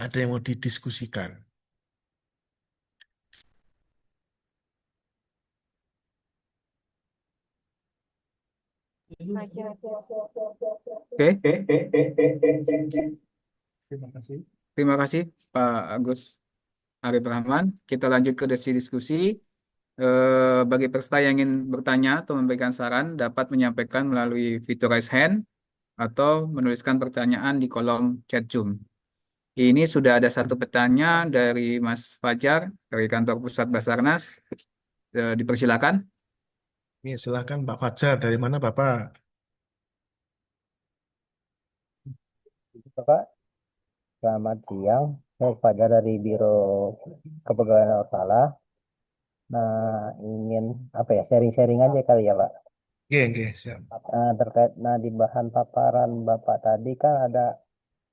ada yang mau didiskusikan. Oke, Terima kasih. terima kasih Pak Agus Arif Rahman. Kita lanjut ke sesi diskusi. Bagi peserta yang ingin bertanya atau memberikan saran dapat menyampaikan melalui fitur raise hand atau menuliskan pertanyaan di kolom chat Zoom. Ini sudah ada satu pertanyaan dari Mas Fajar dari kantor pusat Basarnas. Dipersilakan. Nih, silakan Pak Fajar. Dari mana Bapak? Bapak, selamat siang. Saya Fajar dari Biro Kepegawaian Orpala. Nah, ingin apa ya, sharing-sharing aja kali ya, Pak. Oke, oke, siap. Terkait, di bahan paparan Bapak tadi kan ada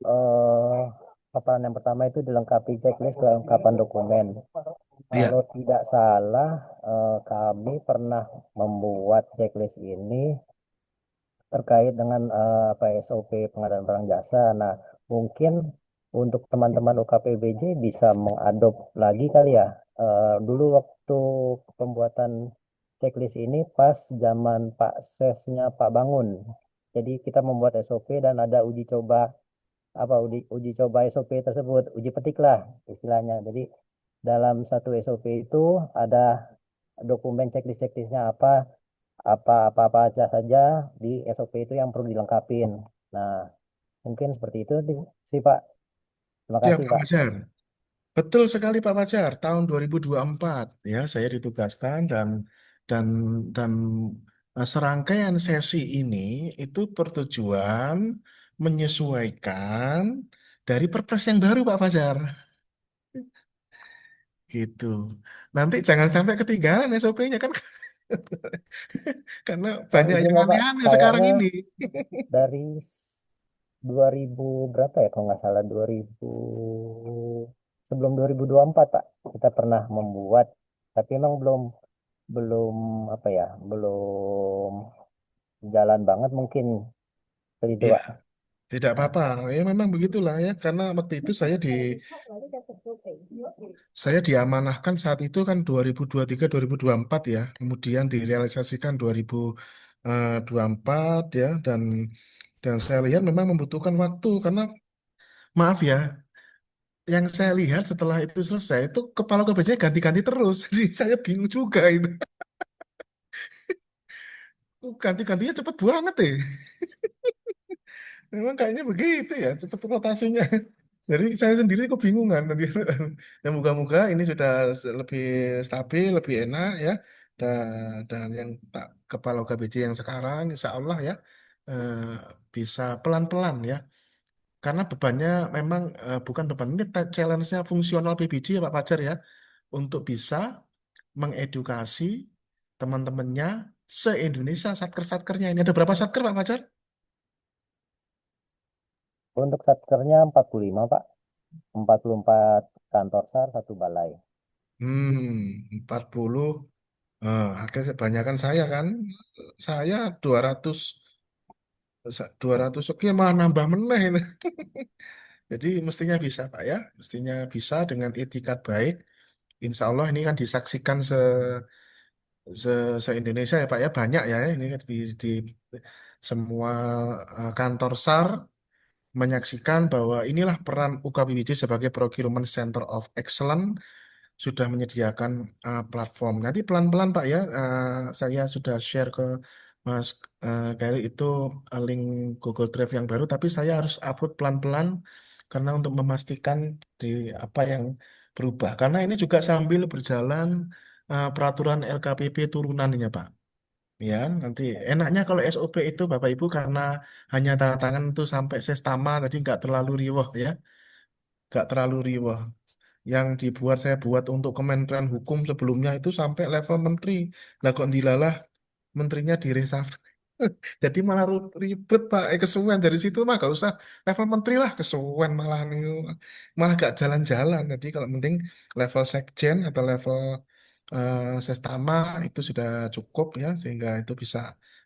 eh, paparan yang pertama itu dilengkapi checklist kelengkapan dokumen. Iya, Kalau tidak salah, kami pernah membuat checklist ini terkait dengan apa SOP pengadaan barang jasa. Nah, mungkin untuk teman-teman UKPBJ bisa mengadop lagi kali ya. Dulu waktu pembuatan checklist ini pas zaman Pak Sesnya Pak Bangun. Jadi kita membuat SOP dan ada uji coba uji coba SOP tersebut, uji petik lah istilahnya. Jadi dalam satu SOP itu ada dokumen checklistnya apa aja saja di SOP itu yang perlu dilengkapin. Nah, mungkin seperti itu sih Pak. Terima siap kasih Pak Pak. Fajar. Betul sekali Pak Fajar. Tahun 2024 ya saya ditugaskan dan dan serangkaian sesi ini itu bertujuan menyesuaikan dari Perpres yang baru Pak Fajar. Gitu. Nanti jangan sampai ketinggalan SOP-nya kan karena Oh, banyak izin yang ya Pak, aneh-aneh sekarang kayaknya ini. dari 2000 berapa ya kalau nggak salah 2000 sebelum 2024 Pak kita pernah membuat tapi emang belum belum apa ya belum jalan banget mungkin seperti itu Ya, Pak. tidak apa-apa. Ya memang begitulah ya karena waktu itu saya diamanahkan saat itu kan 2023 2024 ya. Kemudian direalisasikan 2024 ya dan saya lihat memang membutuhkan waktu karena maaf ya, yang saya lihat setelah itu selesai itu kepala KPJ ganti-ganti terus. Jadi saya bingung juga itu. Ganti-gantinya cepet banget ya. Memang kayaknya begitu ya, cepet rotasinya. Jadi saya sendiri kebingungan. Yang moga-moga ini sudah lebih stabil, lebih enak ya. Dan yang Pak Kepala KBJ yang sekarang, insya Allah ya eh, bisa pelan-pelan ya. Karena bebannya memang bukan beban ini challenge-nya fungsional PBJ ya Pak Fajar ya, untuk bisa mengedukasi teman-temannya se-Indonesia satker-satkernya ini. Ada berapa satker Pak Fajar? Untuk satkernya 45 Pak, 44 kantor SAR, satu balai. 40. Akhirnya kebanyakan saya kan. Saya 200 200 oke malah nambah meneh ini. Jadi mestinya bisa Pak ya. Mestinya bisa dengan itikat baik. Insya Allah ini kan disaksikan se-Indonesia ya Pak ya. Banyak ya ini di semua kantor SAR menyaksikan bahwa inilah peran UKBBJ sebagai Procurement Center of Excellence sudah menyediakan platform. Nanti pelan-pelan Pak ya, saya sudah share ke Mas Gary itu link Google Drive yang baru, tapi saya harus upload pelan-pelan karena untuk memastikan di apa yang berubah. Karena ini juga sambil berjalan peraturan LKPP turunannya, Pak. Ya, nanti enaknya kalau SOP itu Bapak Ibu karena hanya tanda tangan itu sampai sestama, tadi nggak terlalu riwah ya, nggak terlalu riwah. Yang dibuat saya buat untuk Kementerian Hukum sebelumnya itu sampai level menteri. Lah kok dilalah menterinya di reshuffle. Jadi malah ribet Pak, kesuwen dari situ mah gak usah level menteri lah, kesuwen malah nih, malah gak jalan-jalan. Jadi kalau mending level sekjen atau level sestama itu sudah cukup ya, sehingga itu bisa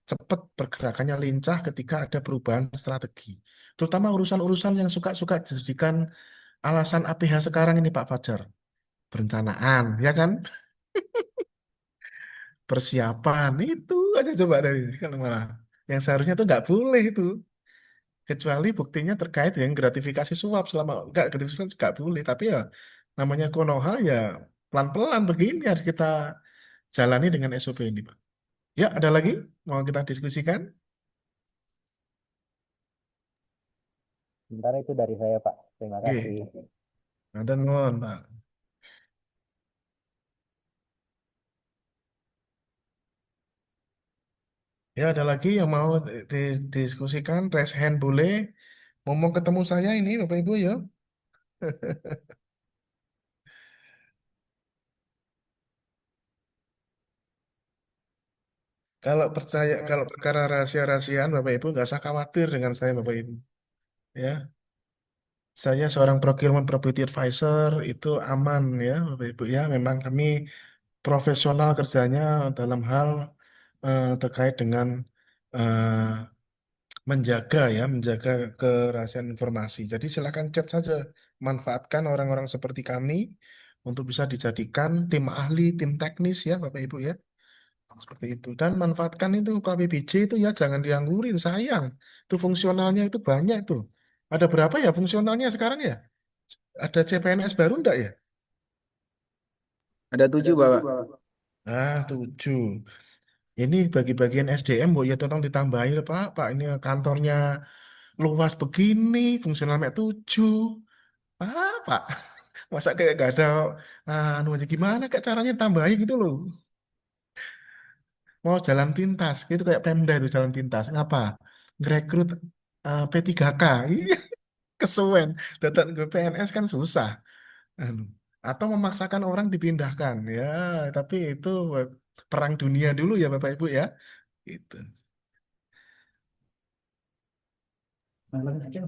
cepat pergerakannya lincah ketika ada perubahan strategi. Terutama urusan-urusan yang suka-suka dijadikan alasan APH sekarang ini Pak Fajar. Perencanaan, ya kan? Persiapan itu aja coba dari kan malah yang seharusnya tuh nggak boleh itu, kecuali buktinya terkait dengan gratifikasi suap, selama nggak gratifikasi nggak boleh, tapi ya namanya Konoha ya pelan-pelan begini harus kita jalani dengan SOP ini Pak. Ya ada lagi mau kita diskusikan. Sementara itu dari saya, Pak. Terima kasih. Oke, nanti nuwun Pak. Ya ada lagi yang mau didiskusikan, raise hand boleh. Mau ketemu saya ini Bapak Ibu ya. Kalau percaya, kalau perkara rahasia-rahasiaan Bapak Ibu nggak usah khawatir dengan saya Bapak Ibu. Ya, saya seorang procurement property advisor itu aman ya Bapak Ibu ya. Memang kami profesional kerjanya dalam hal terkait dengan eh, menjaga ya, menjaga kerahasiaan informasi. Jadi silakan chat saja, manfaatkan orang-orang seperti kami untuk bisa dijadikan tim ahli, tim teknis ya Bapak Ibu ya. Seperti itu. Dan manfaatkan itu KPBJ itu ya jangan dianggurin, sayang. Itu fungsionalnya itu banyak itu. Ada berapa ya fungsionalnya sekarang ya? Ada CPNS baru enggak ya? Ada 7, Bapak. Ah, 7. Ini bagi bagian SDM, Bu, ya tolong ditambahin, Pak. Pak, ini kantornya luas begini, fungsional sampai 7. Ah, Pak. Masa kayak gak ada, anu aja gimana kayak caranya tambahin gitu loh. Mau jalan pintas, itu kayak Pemda itu jalan pintas. Ngapa? Ngerekrut P3K. Iya, kesuwen. Datang ke PNS kan susah. Anu. Atau memaksakan orang dipindahkan. Ya, tapi itu perang dunia dulu ya Bapak Ibu ya. Itu.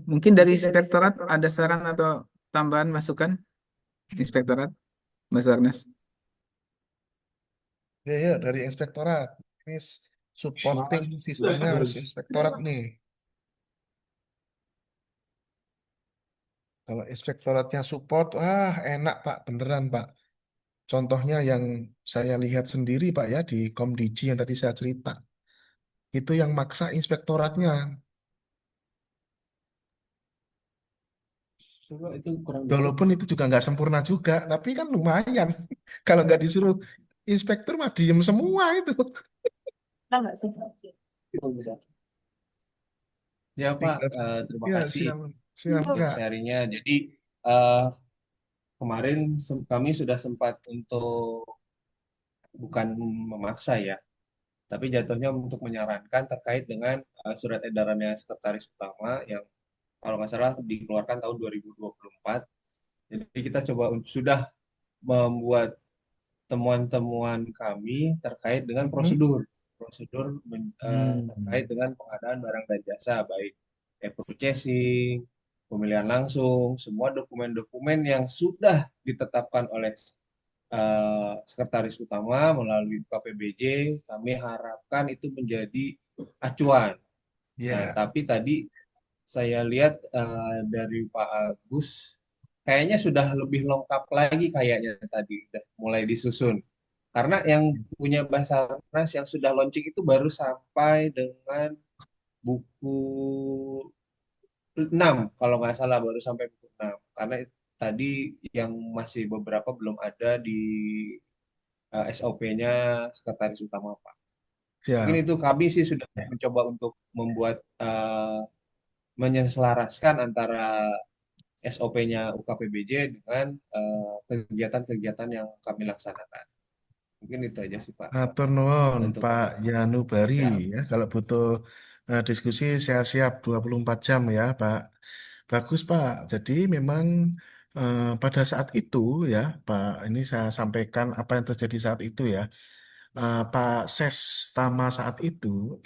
Mungkin dari Inspektorat ada saran atau tambahan masukan, Inspektorat, Basarnas. Ya, ya, dari inspektorat. Ini supporting sistemnya harus inspektorat nih. Kalau inspektoratnya support, enak Pak, beneran Pak. Contohnya yang saya lihat sendiri Pak ya di Komdiji yang tadi saya cerita. Itu yang maksa inspektoratnya. Walaupun itu juga nggak sempurna juga, tapi kan lumayan. Kalau nggak disuruh inspektur mah diem semua itu. Ya Pak, Tinggal, terima ya kasih siap, siap untuk nggak? sharingnya. Jadi eh, kemarin kami sudah sempat untuk bukan memaksa ya, tapi jatuhnya untuk menyarankan terkait dengan surat edarannya Sekretaris Utama yang kalau nggak salah dikeluarkan tahun 2024. Jadi kita coba sudah membuat temuan-temuan kami terkait dengan Hmm. prosedur Hmm. terkait dengan pengadaan barang dan jasa baik purchasing, pemilihan langsung, semua dokumen-dokumen yang sudah ditetapkan oleh Sekretaris Utama melalui KPBJ, kami harapkan itu menjadi acuan. Nah, Ya, tapi tadi saya lihat dari Pak Agus kayaknya sudah lebih lengkap lagi kayaknya tadi udah mulai disusun. Karena yang punya Basarnas yang sudah launching itu baru sampai dengan buku 6 kalau nggak salah baru sampai buku 6. Karena tadi yang masih beberapa belum ada di SOP-nya Sekretaris Utama Pak. Mungkin siap. itu kami sih sudah Ya. mencoba untuk membuat menyelaraskan antara SOP-nya UKPBJ dengan kegiatan-kegiatan yang kami laksanakan. Mungkin itu aja sih Pak Atur nuwun untuk Pak Yanubari ya. ya. Kalau butuh diskusi saya siap 24 jam ya Pak. Bagus Pak. Jadi memang pada saat itu ya Pak, ini saya sampaikan apa yang terjadi saat itu ya. Pak Ses Tama saat itu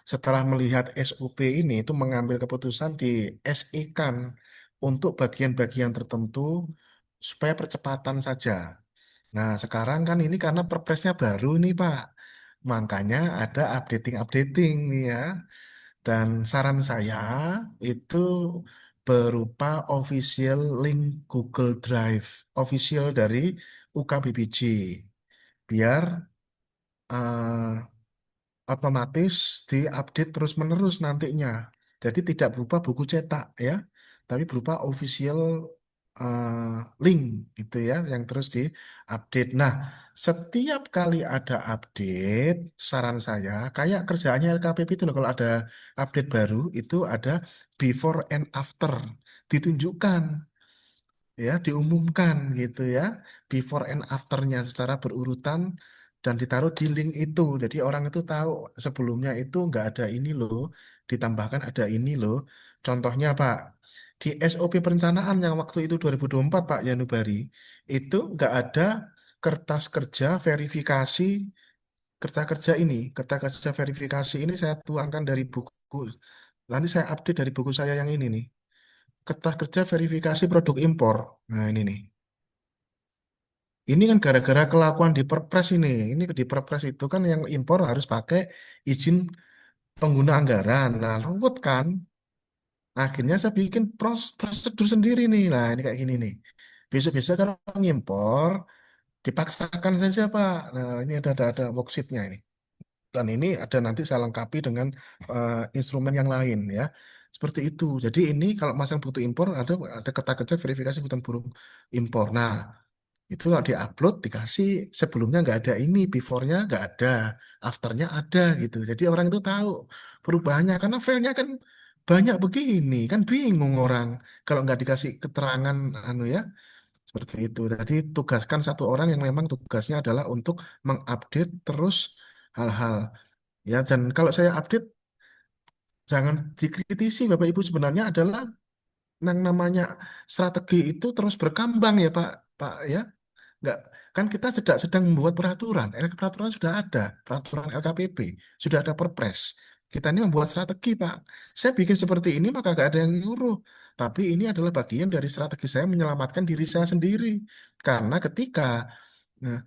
setelah melihat SOP ini itu mengambil keputusan di SE-kan untuk bagian-bagian tertentu supaya percepatan saja. Nah, sekarang kan ini karena perpresnya baru nih, Pak. Makanya ada updating-updating nih ya. Dan saran saya itu berupa official link Google Drive, official dari UKBBJ. Biar otomatis diupdate terus-menerus nantinya. Jadi tidak berupa buku cetak ya, tapi berupa official link gitu ya, yang terus diupdate. Nah, setiap kali ada update, saran saya kayak kerjaannya LKPP itu loh, kalau ada update baru itu ada before and after ditunjukkan ya, diumumkan gitu ya, before and afternya secara berurutan dan ditaruh di link itu, jadi orang itu tahu sebelumnya itu nggak ada ini loh, ditambahkan ada ini loh. Contohnya Pak, di SOP perencanaan yang waktu itu 2024 Pak Yanubari itu nggak ada kertas kerja verifikasi, kertas kerja verifikasi ini saya tuangkan dari buku, nanti saya update dari buku saya yang ini nih, kertas kerja verifikasi produk impor. Nah ini nih. Ini kan gara-gara kelakuan di Perpres ini. Ini di Perpres itu kan yang impor harus pakai izin pengguna anggaran. Nah, ruwet kan? Akhirnya saya bikin prosedur sendiri nih. Nah, ini kayak gini nih. Besok-besok kalau ngimpor, dipaksakan saja, Pak. Nah, ini ada worksheet-nya ini. Dan ini ada nanti saya lengkapi dengan instrumen yang lain ya. Seperti itu. Jadi ini kalau masang butuh impor ada kata-kata verifikasi hutan burung impor. Nah, itu kalau diupload dikasih sebelumnya nggak ada ini, before-nya nggak ada, after-nya ada gitu. Jadi orang itu tahu perubahannya karena filenya kan banyak begini, kan bingung orang kalau nggak dikasih keterangan anu ya, seperti itu. Jadi tugaskan satu orang yang memang tugasnya adalah untuk mengupdate terus hal-hal ya. Dan kalau saya update jangan dikritisi Bapak Ibu, sebenarnya adalah yang namanya strategi itu terus berkembang ya Pak, Pak ya. Enggak, kan kita sedang membuat peraturan. Peraturan sudah ada, peraturan LKPP, sudah ada Perpres. Kita ini membuat strategi, Pak. Saya bikin seperti ini maka nggak ada yang nyuruh. Tapi ini adalah bagian dari strategi saya menyelamatkan diri saya sendiri. Karena nah,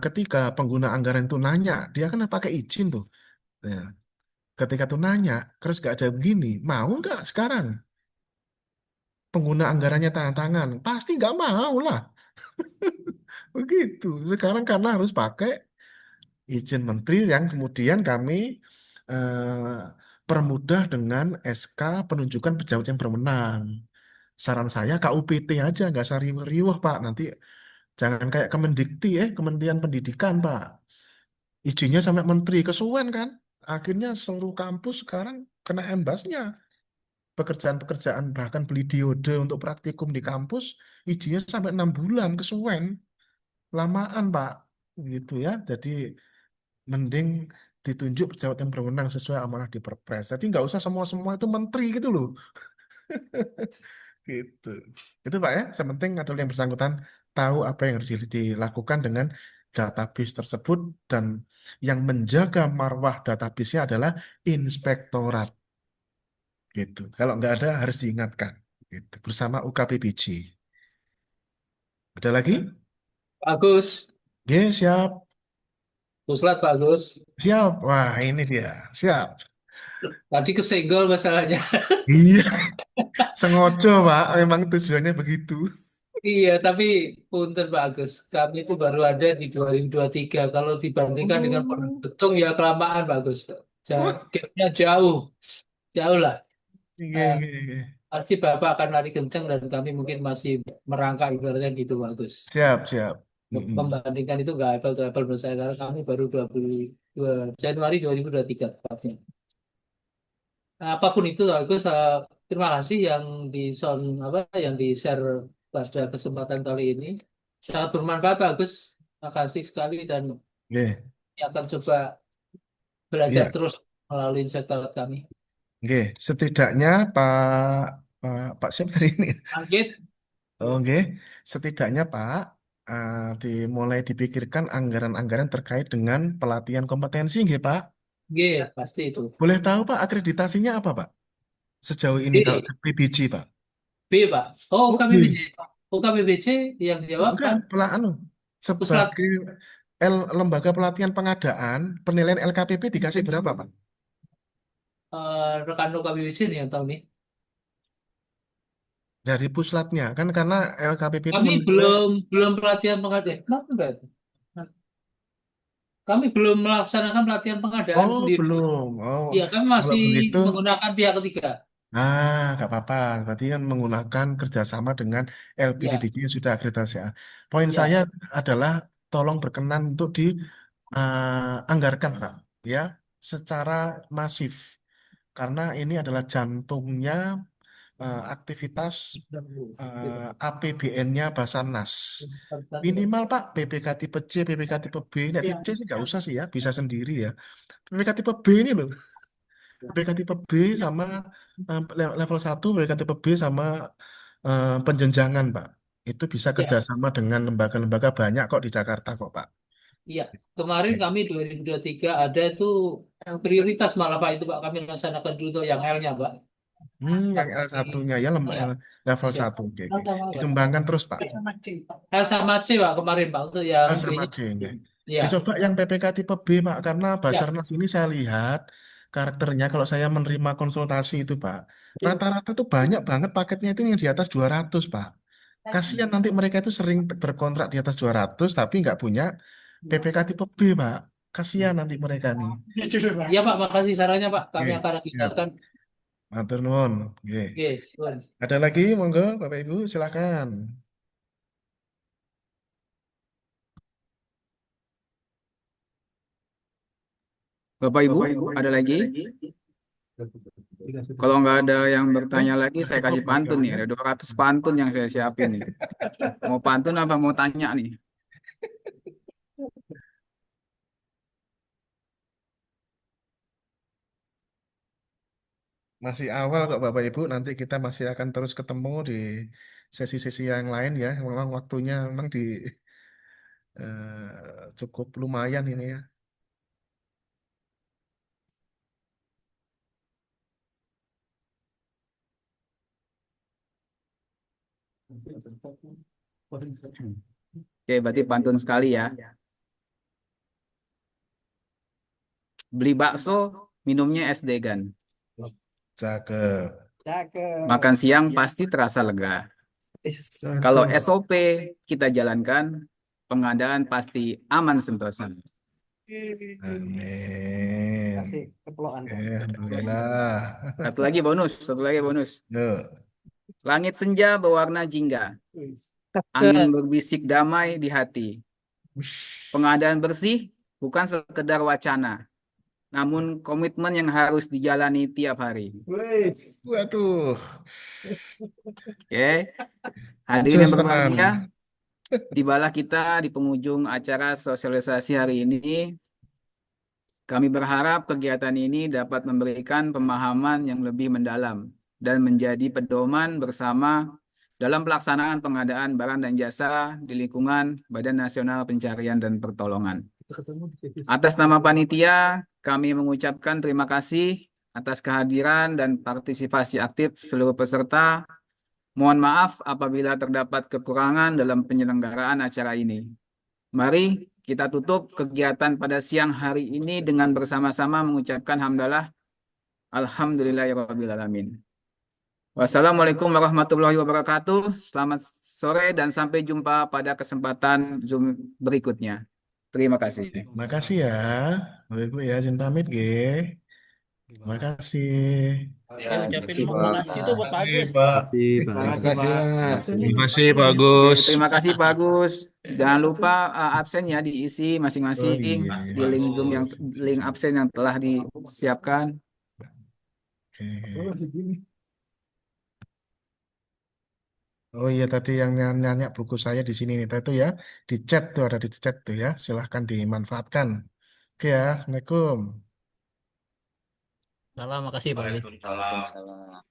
ketika pengguna anggaran itu nanya, dia kan pakai izin tuh. Nah, ketika tuh nanya, terus nggak ada begini, mau nggak sekarang pengguna anggarannya tangan tangan? Pasti nggak mau lah. Begitu. Sekarang karena harus pakai izin menteri yang kemudian kami eh, permudah dengan SK penunjukan pejabat yang berwenang. Saran saya KUPT aja, nggak usah riuh-riuh Pak. Nanti jangan kayak Kemendikti, Kementerian Pendidikan Pak. Izinnya sampai menteri, kesuwen kan. Akhirnya seluruh kampus sekarang kena embasnya. Pekerjaan-pekerjaan bahkan beli diode untuk praktikum di kampus, izinnya sampai 6 bulan, kesuwen. Lamaan Pak. Gitu ya. Jadi mending ditunjuk pejabat yang berwenang sesuai amanah di Perpres. Jadi nggak usah semua-semua itu menteri gitu loh. Gitu. Itu Pak ya, sementing adalah yang bersangkutan tahu apa yang harus dilakukan dengan database tersebut dan yang menjaga marwah database-nya adalah inspektorat. Gitu. Kalau nggak ada harus diingatkan. Gitu. Bersama UKPBJ. Ada lagi? Pak Agus, Ya, siap. Puslat Pak Agus. Siap. Wah, ini dia. Siap. Tadi kesenggol masalahnya. Iya, sengojo, Pak. Memang tujuannya begitu. Iya, tapi punten Pak Agus, kami itu baru ada di 2023. Kalau dibandingkan dengan Pondok Oh. Betung ya kelamaan Pak Agus. Gapnya jauh, jauh lah. Iya, Eh, iya, iya. pasti Bapak akan lari kencang dan kami mungkin masih merangkak ibaratnya gitu Pak Agus. Siap, siap. Mm-mm. Membandingkan itu nggak apple to apple menurut saya karena kami baru 22 Januari 2023 tepatnya. Nah, apapun itu Pak Agus, terima kasih yang di sound apa yang di share pada kesempatan kali ini. Sangat bermanfaat Pak Agus. Terima kasih sekali dan Nggih. akan coba belajar Iya, terus melalui chat kami. nggih. Setidaknya Pak siapa tadi ini? Anggit, Oh, nggih. Setidaknya Pak, dimulai dipikirkan anggaran-anggaran terkait dengan pelatihan kompetensi, nggih Pak. G, pasti itu. Boleh tahu Pak akreditasinya apa Pak? Sejauh ini kalau B, PBG Pak. B Pak. Oh, Oh, KPBC. B. Oh, KPBC yang jawab Enggak, kan pusat sebagai lembaga pelatihan pengadaan, penilaian LKPP dikasih berapa Pak? rekan KPBC nih yang tahu nih. Dari puslatnya kan karena LKPP itu Kami menilai. belum pelatihan pengadaan. Kenapa enggak? Kami belum melaksanakan pelatihan pengadaan Oh, sendiri. belum. Oh, Iya, kami kalau masih begitu, menggunakan pihak ketiga. nggak apa-apa. Berarti kan menggunakan kerjasama dengan Ya, LPDDJ yang sudah akreditasi. Poin saya ya, adalah tolong berkenan untuk dianggarkan, Pak, ya, secara masif. Karena ini adalah jantungnya aktivitas APBN-nya Basarnas. Minimal Pak, PPK tipe C, PPK tipe B, nggak tipe C sih nggak usah sih ya, bisa sendiri ya. PPK tipe B ini loh, PPK tipe B sama level 1, PPK tipe B sama penjenjangan Pak. Itu bisa ya, kerjasama dengan lembaga-lembaga banyak kok di Jakarta kok Pak. iya. Kemarin Oke. kami 2023 ada itu yang prioritas malah Pak itu Pak kami laksanakan dulu tuh yang L-nya Pak. Yang Kami L1-nya ya ya, level siap. 1. Oke, oke. Dikembangkan terus Pak. L sama C Pak kemarin Pak untuk yang Kan sama B-nya. C, nggih. Ya, Dicoba yang PPK tipe B, Pak, karena ya, Basarnas ini saya lihat karakternya kalau saya menerima konsultasi itu, Pak. Rata-rata tuh banyak banget paketnya itu yang di atas 200 Pak. Kasihan nanti mereka itu sering berkontrak di atas 200 tapi nggak punya PPK tipe B, Pak. Kasihan nanti mereka nih. ya Pak, makasih sarannya Pak. Kami Oke, akan siap. tingkatkan. Matur nuwun. Oke. Oke, Tuan. Ada lagi, monggo, Bapak Ibu, silakan. Bapak Ibu, ada lagi? Kalau nggak ada yang bertanya lagi, Sudah saya cukup kasih pantun nih. barangkali ya. Ada 200 pantun yang saya siapin nih. Mau pantun apa mau tanya nih? Masih awal kok Bapak Ibu, nanti kita masih akan terus ketemu di sesi-sesi yang lain ya. Memang waktunya memang cukup lumayan ini ya. Oke, berarti pantun sekali ya. Beli bakso, minumnya es degan. Cakep. Makan siang pasti terasa lega. Kalau Cakep. SOP kita jalankan, pengadaan pasti aman sentosa. Amin. Alhamdulillah. Satu lagi bonus. Yuk. Langit senja berwarna jingga, angin berbisik damai di hati. Pengadaan bersih bukan sekedar wacana, namun komitmen yang harus dijalani tiap hari. Waduh. Oke, hadirin Jos yang tenan. berbahagia, tibalah kita di penghujung acara sosialisasi hari ini. Kami berharap kegiatan ini dapat memberikan pemahaman yang lebih mendalam dan menjadi pedoman bersama dalam pelaksanaan pengadaan barang dan jasa di lingkungan Badan Nasional Pencarian dan Pertolongan. Atas nama panitia, kami mengucapkan terima kasih atas kehadiran dan partisipasi aktif seluruh peserta. Mohon maaf apabila terdapat kekurangan dalam penyelenggaraan acara ini. Mari kita tutup kegiatan pada siang hari ini dengan bersama-sama mengucapkan hamdalah. Alhamdulillahirrahmanirrahim. Wassalamualaikum warahmatullahi wabarakatuh. Selamat sore dan sampai jumpa pada kesempatan Zoom berikutnya. Terima kasih. Makasih ya. Bapak Ibu ya, izin pamit nggih. Terima kasih. Saya ucapin makasih tuh buat Pak Terima Agus. kasih, Pak. Terima kasih, Pak. Terima kasih Pak Oke, Agus. terima kasih Pak Agus. Jangan lupa absen ya diisi Oh masing-masing iya, di link Zoom yang link Siap. absen yang telah disiapkan. Oke. Oh iya tadi yang nanya buku saya di sini nih, itu ya di chat tuh ada di chat tuh ya, silahkan dimanfaatkan. Oke ya, Assalamualaikum. Salam, makasih Pak Agus. Waalaikumsalam.